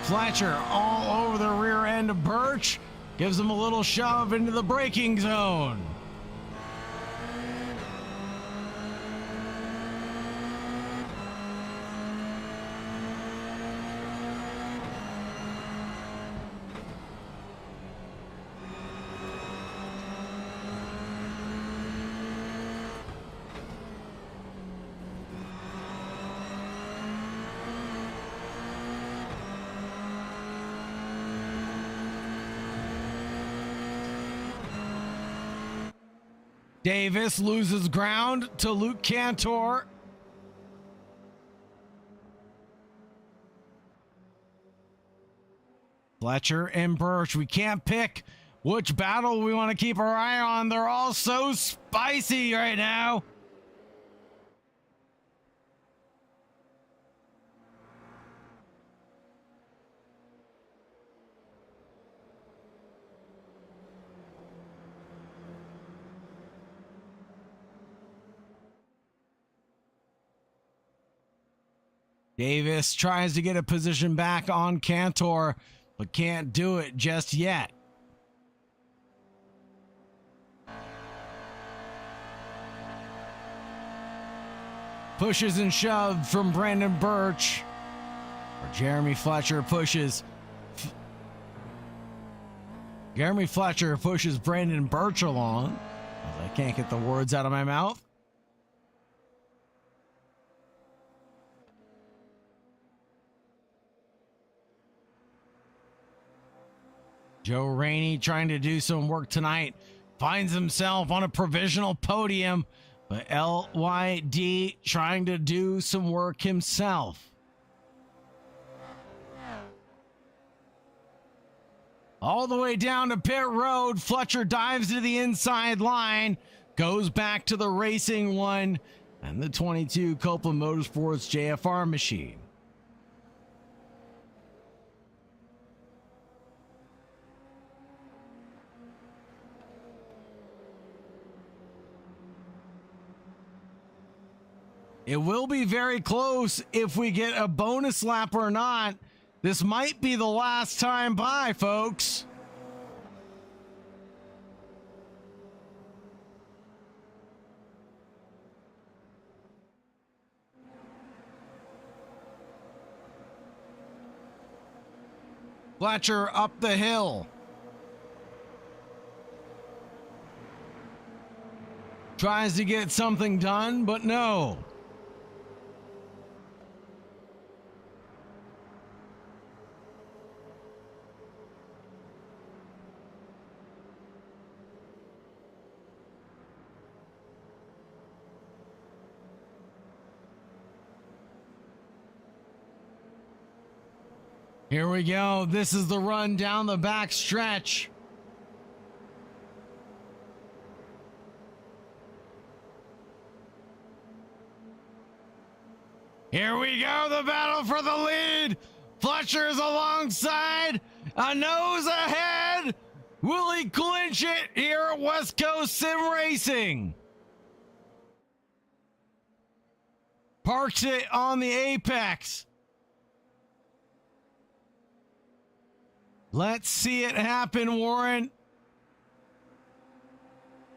Fletcher all over the rear end of Bursch. Gives him a little shove into the braking zone. Davis loses ground to Luke Cantor. Fletcher and Birch, we can't pick which battle we want to keep our eye on. They're all so spicy right now. Davis tries to get a position back on Cantor, but can't do it just yet. Pushes and shoved from Brandon Birch. Or Jeremy Fletcher pushes. Jeremy Fletcher pushes Brandon Birch along. I can't get the words out of my mouth. Joe Rainey trying to do some work tonight. Finds himself on a provisional podium. But LYD trying to do some work himself. All the way down to pit road. Fletcher dives to the inside line. Goes back to the racing one. And the 22 Copeland Motorsports JFR machine. It will be very close if we get a bonus lap or not. This might be the last time by, folks. Fletcher up the hill. Tries to get something done, but no. Here we go. This is the run down the back stretch. Here we go. The battle for the lead. Fletcher's alongside. A nose ahead. Will he clinch it here at West Coast Sim Racing? Parks it on the apex. Let's see it happen, Warren.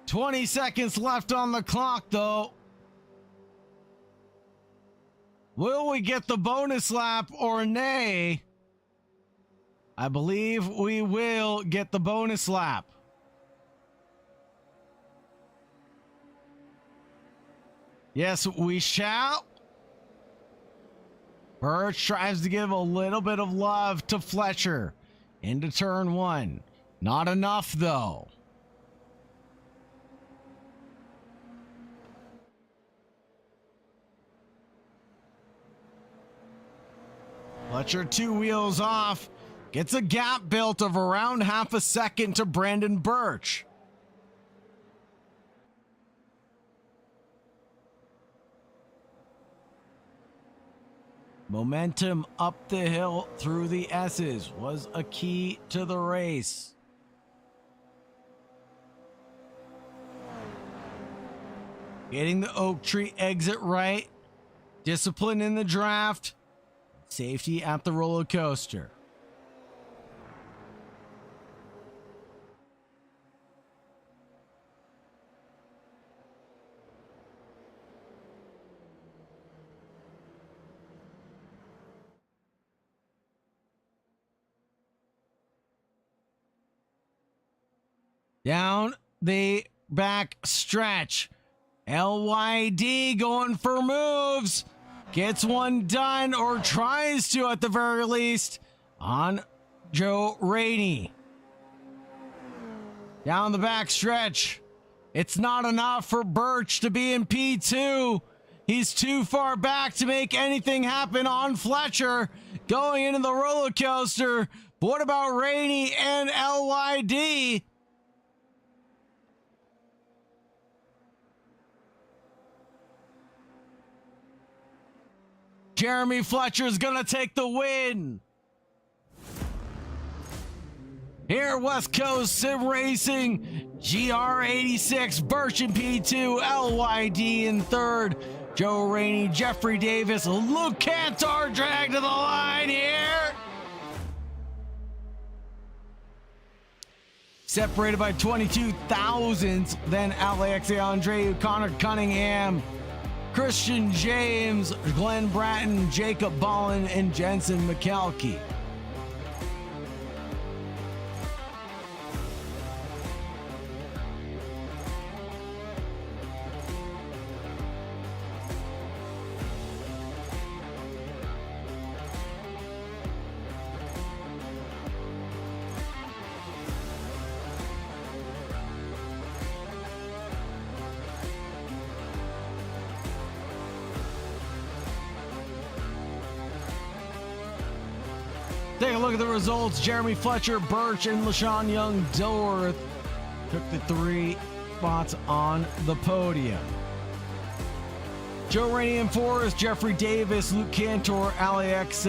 20 seconds left on the clock, though. Will we get the bonus lap or nay? I believe we will get the bonus lap. Yes, we shall. Birch tries to give a little bit of love to Fletcher. Into turn one. Not enough, though. Fletcher 2 wheels off. Gets a gap built of around half a second to Brandon Birch. Momentum up the hill through the S's was a key to the race. Getting the Oak Tree exit right. Discipline in the draft. Safety at the roller coaster. Down the back stretch. LYD going for moves. Gets one done, or tries to at the very least, on Joe Rainey. Down the back stretch. It's not enough for Birch to be in P2. He's too far back to make anything happen on Fletcher going into the roller coaster. But what about Rainey and LYD? Jeremy Fletcher's gonna take the win. Here, West Coast Sim Racing, GR86, Birch in P2, LYD in third, Joe Rainey, Jeffrey Davis, Luke Cantor dragged to the line here. Separated by 22 thousandths, then Alex Andre, Connor Cunningham, Christian James, Glenn Bratton, Jacob Ballin, and Jensen McKelkey. Take a look at the results. Jeremy Fletcher, Birch, and LaShawn Young Dilworth took the 3 spots on the podium. Joe Rainey in fourth, Jeffrey Davis, Luke Cantor, Alex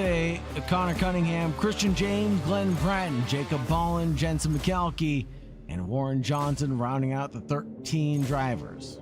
Connor Cunningham, Christian James, Glenn Bratton, Jacob Ballin, Jensen McKelkey, and Warren Johnson rounding out the 13 drivers.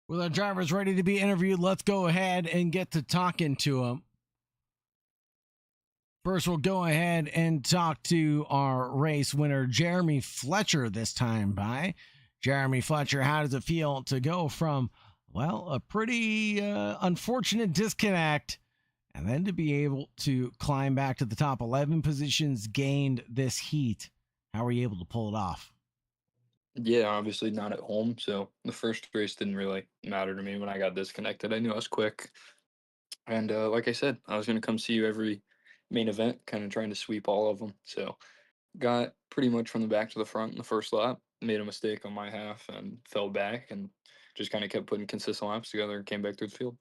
With our drivers ready to be interviewed, let's go ahead and get to talking to them. First, we'll go ahead and talk to our race winner, Jeremy Fletcher, this time by. Jeremy Fletcher, how does it feel to go from, well, a pretty unfortunate disconnect and then to be able to climb back to the top 11 positions gained this heat? How were you able to pull it off? Yeah, obviously not at home, so the first race didn't really matter to me when I got disconnected. I knew I was quick, and like I said, I was going to come see you every main event, kind of trying to sweep all of them. So got pretty much from the back to the front in the first lap, made a mistake on my half and fell back, and just kind of kept putting consistent laps together and came back through the field.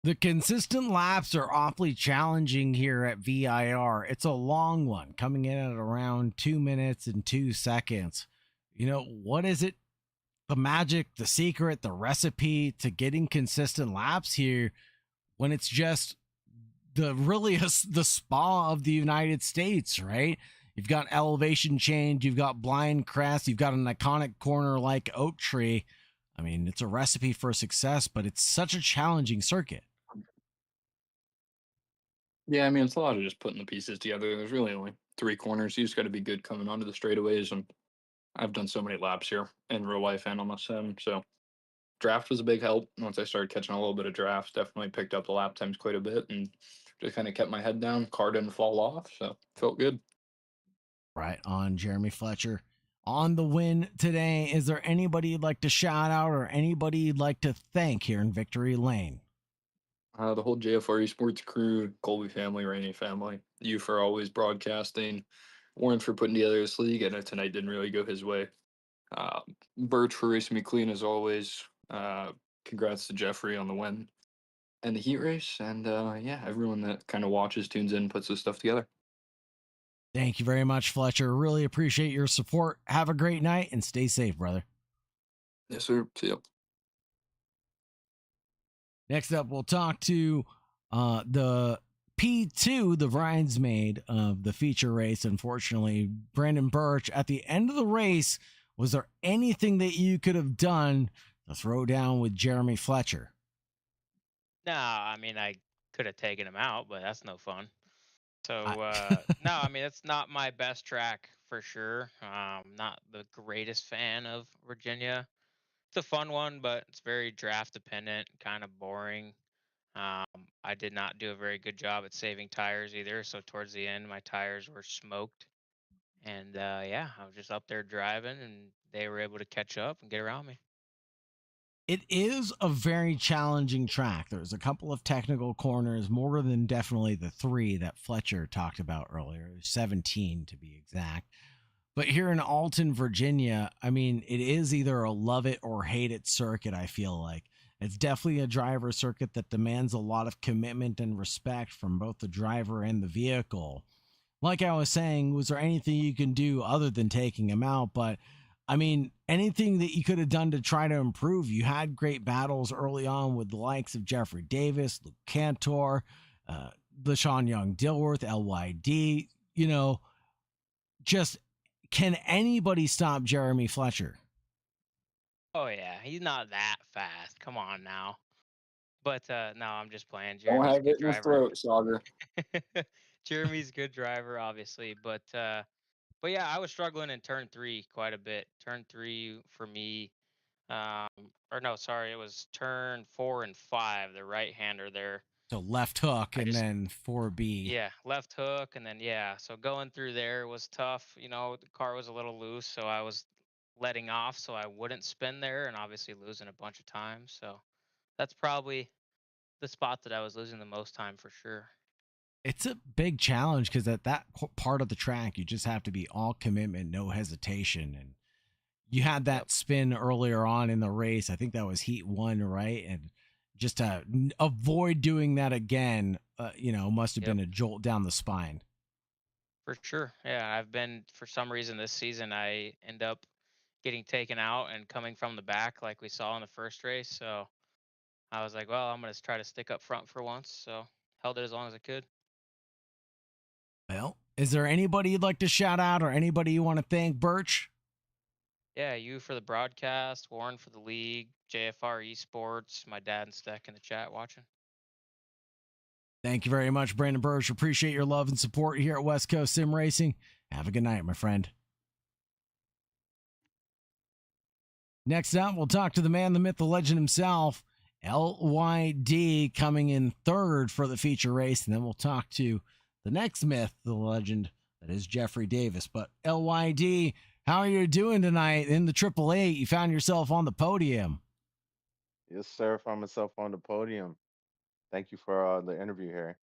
The consistent laps are awfully challenging here at VIR. It's a long one, coming in at around 2 minutes and 2 seconds. You know, what is it? The magic, the secret, the recipe to getting consistent laps here when it's just the spa of the United States, right? You've got elevation change, you've got blind crest, you've got an iconic corner like Oak Tree. I mean, it's a recipe for success, but it's such a challenging circuit. Yeah, I mean, it's a lot of just putting the pieces together. There's really only 3 corners. You just got to be good coming onto the straightaways, and I've done so many laps here in real life and on the sim. So draft was a big help. Once I started catching a little bit of draft, definitely picked up the lap times quite a bit and just kind of kept my head down. Car didn't fall off, so felt good. Right on, Jeremy Fletcher. On the win today, is there anybody you'd like to shout out or anybody you'd like to thank here in Victory Lane? The whole JFR Sports crew, Colby family, Rainey family, you for always broadcasting, Warren for putting together this league. I know tonight didn't really go his way. Birch for racing me clean as always. Congrats to Jeffrey on the win and the heat race. And yeah, everyone that kind of watches, tunes in, puts this stuff together. Thank you very much, Fletcher. Really appreciate your support. Have a great night and stay safe, brother. Yes, sir. See ya. Next up, we'll talk to the P2, the bridesmaid of the feature race. Unfortunately, Brandon Birch, at the end of the race, was there anything that you could have done to throw down with Jeremy Fletcher? No, I mean, I could have taken him out, but that's no fun. So, I- no, I mean, it's not my best track for sure. Not the greatest fan of Virginia. It's a fun one, but it's very draft dependent, kind of boring. I did not do a very good job at saving tires either. So towards the end, my tires were smoked. And yeah, I was just up there driving, and they were able to catch up and get around me. It is a very challenging track. There's a couple of technical corners, more than definitely the three that Fletcher talked about earlier, 17 to be exact. But here in Alton, Virginia, I mean, it is either a love it or hate it circuit, I feel like. It's definitely a driver circuit that demands a lot of commitment and respect from both the driver and the vehicle. Like I was saying, was there anything you can do other than taking him out? But I mean, anything that you could have done to try to improve? You had great battles early on with the likes of Jeffrey Davis, Luke Cantor, LaShawn Young Dilworth, LYD. You know, just can anybody stop Jeremy Fletcher? Oh yeah, he's not that fast. Come on now. But no, I'm just playing. Don't Jeremy's a have it good in your driver. throat, Sauger. Jeremy's a good driver, obviously, but yeah, I was struggling in turn three quite a bit. Turn three for me, um, or no, sorry, it was turn 4 and 5. The right hander there. So left hook I and just then 4B. Yeah, left hook, and then yeah, so going through there was tough. The car was a little loose, so I was letting off so I wouldn't spin there, and obviously losing a bunch of time. So that's probably the spot that I was losing the most time for sure. It's a big challenge because at that part of the track, you just have to be all commitment, no hesitation. And you had Yep. that spin earlier on in the race. I think that was heat one, right? And just to avoid doing that again, must have Yep. been a jolt down the spine. For sure. Yeah, I've been for some reason this season I end up getting taken out and coming from the back like we saw in the first race. So I was like, well, I'm gonna try to stick up front for once. So held it as long as I could. Well, is there anybody you'd like to shout out or anybody you want to thank, Birch? Yeah, you for the broadcast, Warren for the league, JFR Esports, my dad and Steck in the chat watching. Thank you very much, Brandon Birch. Appreciate your love and support here at West Coast Sim Racing. Have a good night, my friend. Next up, we'll talk to the man, the myth, the legend himself, LYD, coming in third for the feature race. And then we'll talk to the next myth, the legend, that is Jeffrey Davis. But LYD, how are you doing tonight in the Triple Eight? You found yourself on the podium. Yes, sir. Found myself on the podium. Thank you for the interview, Harry.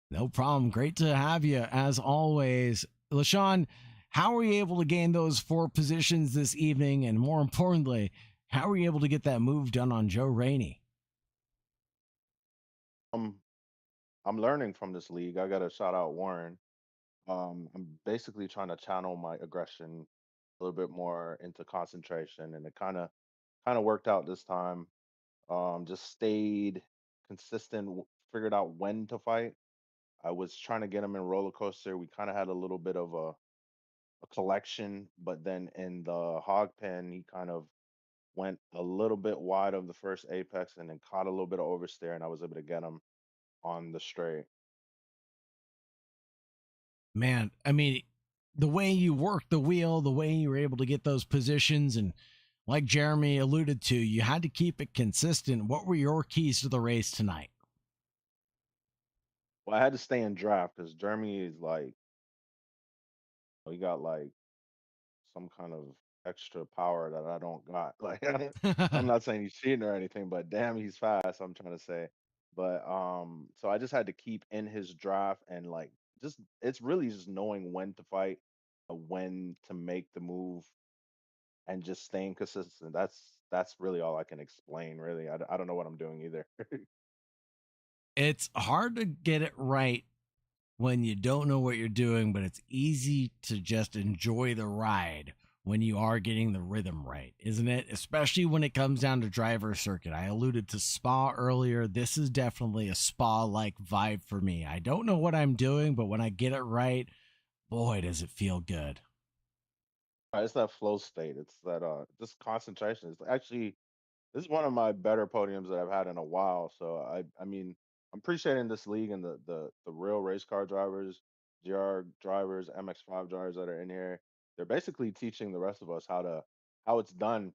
No problem. Great to have you as always. LaShawn, how were you able to gain those 4 positions this evening? And more importantly, how were you able to get that move done on Joe Rainey? I'm learning from this league. I gotta shout out Warren. I'm basically trying to channel my aggression a little bit more into concentration, and it kind of worked out this time. Just stayed consistent, figured out when to fight. I was trying to get him in roller coaster. We kind of had a little bit of a collection, but then in the hog pen, he kind of went a little bit wide of the first apex and then caught a little bit of oversteer, and I was able to get him on the straight. Man, I mean, the way you worked the wheel, the way you were able to get those positions, and like Jeremy alluded to, you had to keep it consistent. What were your keys to the race tonight? Well, I had to stay in draft because Jeremy is like, he got like some kind of extra power that I don't got. Like, I'm not saying he's cheating or anything, but damn, he's fast. I'm trying to say, but so I just had to keep in his draft and like just it's really just knowing when to fight, when to make the move, and just staying consistent. That's really all I can explain. Really, I don't know what I'm doing either. It's hard to get it right when you don't know what you're doing, but it's easy to just enjoy the ride when you are getting the rhythm right, isn't it? Especially when it comes down to driver circuit. I alluded to Spa earlier. This is definitely a Spa like vibe for me. I don't know what I'm doing, but when I get it right, boy, does it feel good. It's that flow state. It's that just concentration. It's actually this is one of my better podiums that I've had in a while. So I mean I'm appreciating this league and the real race car drivers, GR drivers, MX5 drivers that are in here. They're basically teaching the rest of us how it's done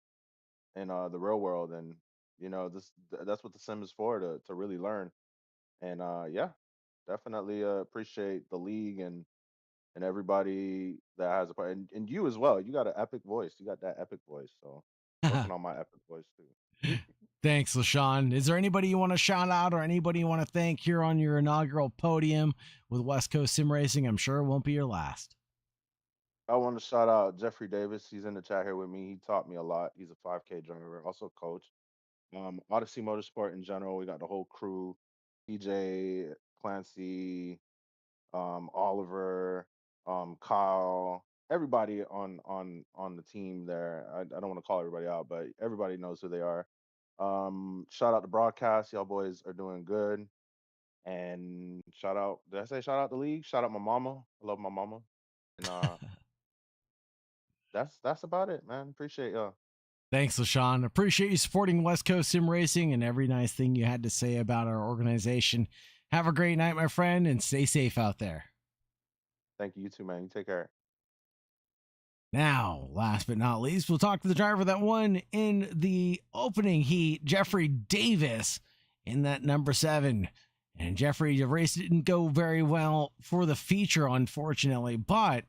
in the real world, and that's what the sim is for, to really learn. And yeah, definitely appreciate the league and everybody that has a part, and you as well. You got an epic voice. You got that epic voice. So working on my epic voice too. Thanks, LaShawn. Is there anybody you want to shout out or anybody you want to thank here on your inaugural podium with West Coast Sim Racing? I'm sure it won't be your last. I want to shout out Jeffrey Davis. He's in the chat here with me. He taught me a lot. He's a 5K driver, also a coach. Odyssey Motorsport in general. We got the whole crew: PJ, Clancy, Oliver, Kyle, everybody on the team there. I don't want to call everybody out, but everybody knows who they are. Shout out the broadcast. Y'all boys are doing good. And shout out, did I say shout out the league? Shout out my mama. I love my mama. And that's about it, man. Appreciate y'all. Thanks, LaShawn. Appreciate you supporting West Coast Sim Racing and every nice thing you had to say about our organization. Have a great night, my friend, and stay safe out there. Thank you, you too, man. You take care. Now, last but not least, we'll talk to the driver that won in the opening heat, Jeffrey Davis, in that number 7. And Jeffrey, the race didn't go very well for the feature, unfortunately, but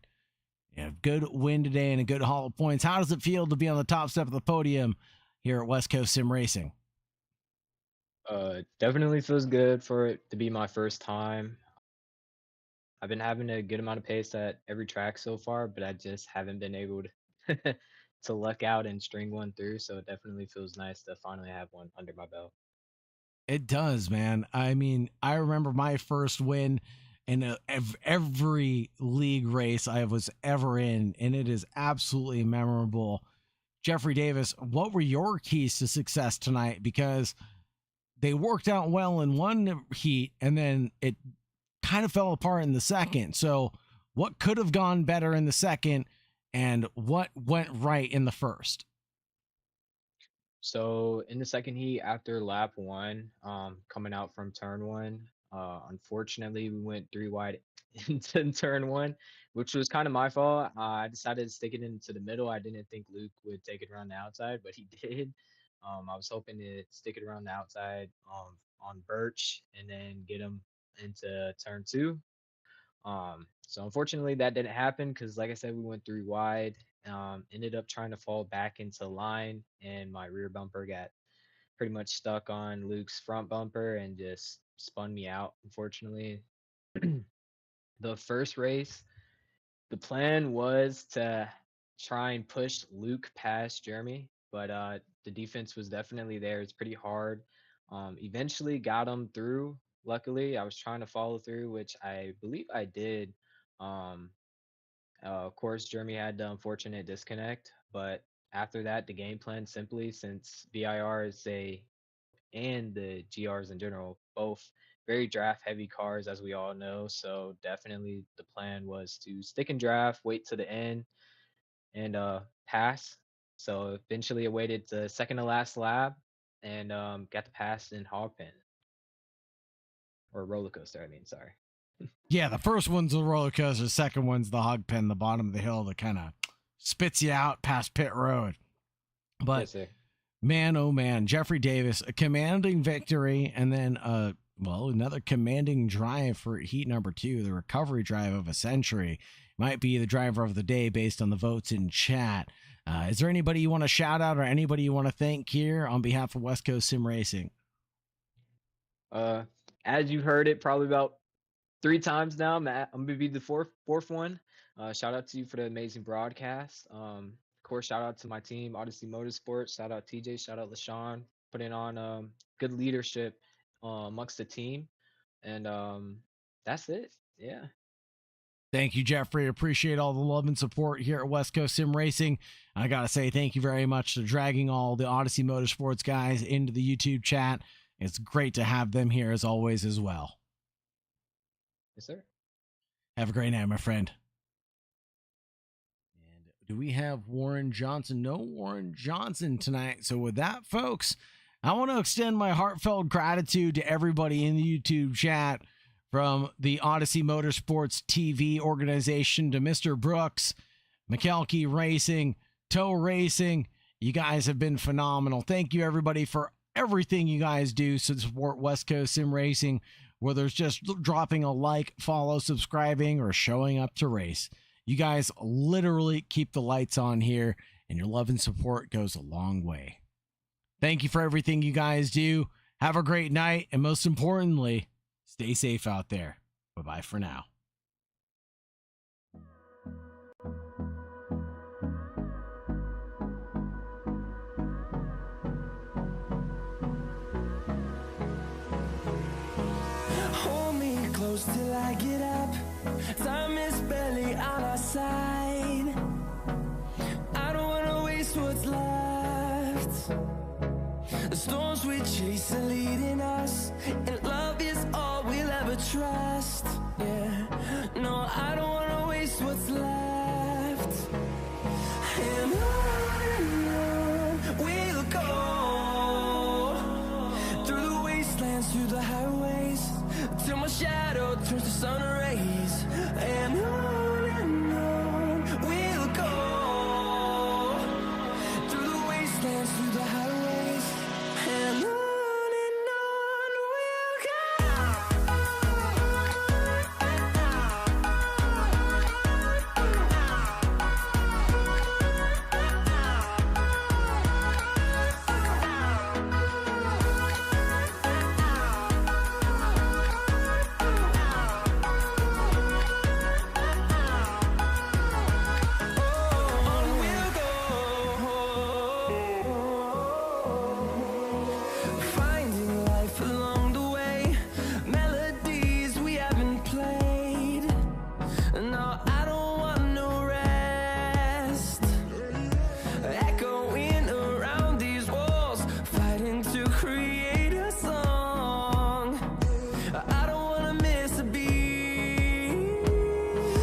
a good win today and a good haul of points. How does it feel to be on the top step of the podium here at West Coast Sim Racing? Definitely feels good for it to be my first time. I've been having a good amount of pace at every track so far, but I just haven't been able to to luck out and string one through. So it definitely feels nice to finally have one under my belt. It does, man. I mean, I remember my first win in every league race I was ever in, and it is absolutely memorable. Jeffrey Davis, what were your keys to success tonight? Because they worked out well in one heat, and then it kind of fell apart in the second. So, what could have gone better in the second, and what went right in the first? So in the second heat, after lap one, coming out from turn one, unfortunately we went 3 wide into turn one, which was kind of my fault. I decided to stick it into the middle. I didn't think Luke would take it around the outside, but he did. I was hoping to stick it around the outside on Birch and then get him into turn two. So unfortunately that didn't happen because like I said, we went 3 wide. Ended up trying to fall back into line and my rear bumper got pretty much stuck on Luke's front bumper and just spun me out, unfortunately. The first race, the plan was to try and push Luke past Jeremy, but the defense was definitely there. It's pretty hard. Eventually got him through. Luckily, I was trying to follow through, which I believe I did. Um, of course, Jeremy had the unfortunate disconnect, but after that, the game plan simply, since VIR is a and the GRs in general, both very draft heavy cars, as we all know. So definitely the plan was to stick in draft, wait to the end, and pass. So eventually I waited the second to last lap and got the pass in hog pen or roller coaster. I mean, sorry. Yeah, the first one's the roller coaster, the second one's the hog pen, the bottom of the hill that kind of spits you out past pit road. But Yes, sir. man, oh man, Jeffrey Davis, a commanding victory, and then another commanding drive for heat number 2, the recovery drive of a century. Might be the driver of the day based on the votes in chat. Is there anybody you want to shout out or anybody you want to thank here on behalf of West Coast Sim Racing? As you heard it probably about 3 times now, I'm gonna be the fourth one. Shout out to you for the amazing broadcast. Of course, shout out to my team, Odyssey Motorsport. Shout out TJ. Shout out LaShawn, putting on good leadership amongst the team. And that's it. Yeah. Thank you, Jeffrey. Appreciate all the love and support here at West Coast Sim Racing. I got to say thank you very much to dragging all the Odyssey Motorsports guys into the YouTube chat. It's great to have them here as always as well. Yes, sir. Have a great night, my friend. And do we have Warren Johnson? No Warren Johnson tonight. So with that, folks, I want to extend my heartfelt gratitude to everybody in the YouTube chat, from the Odyssey Motorsports TV organization to Mr. Brooks, McKelkey Racing, Tow Racing. You guys have been phenomenal. Thank you, everybody, for everything you guys do to support West Coast Sim Racing, whether it's just dropping a like, follow, subscribing, or showing up to race. You guys literally keep the lights on here, and your love and support goes a long way. Thank you for everything you guys do. Have a great night, and most importantly, stay safe out there. Bye-bye for now. Hold me close till I get up. Time is barely on our side. I don't wanna waste what's left. The storms we chase are leading us, and love is all we'll ever trust. Yeah, no, I don't wanna waste what's left. And on we'll go, through the wastelands, through the highways, till my shadow turns to sun rays. And on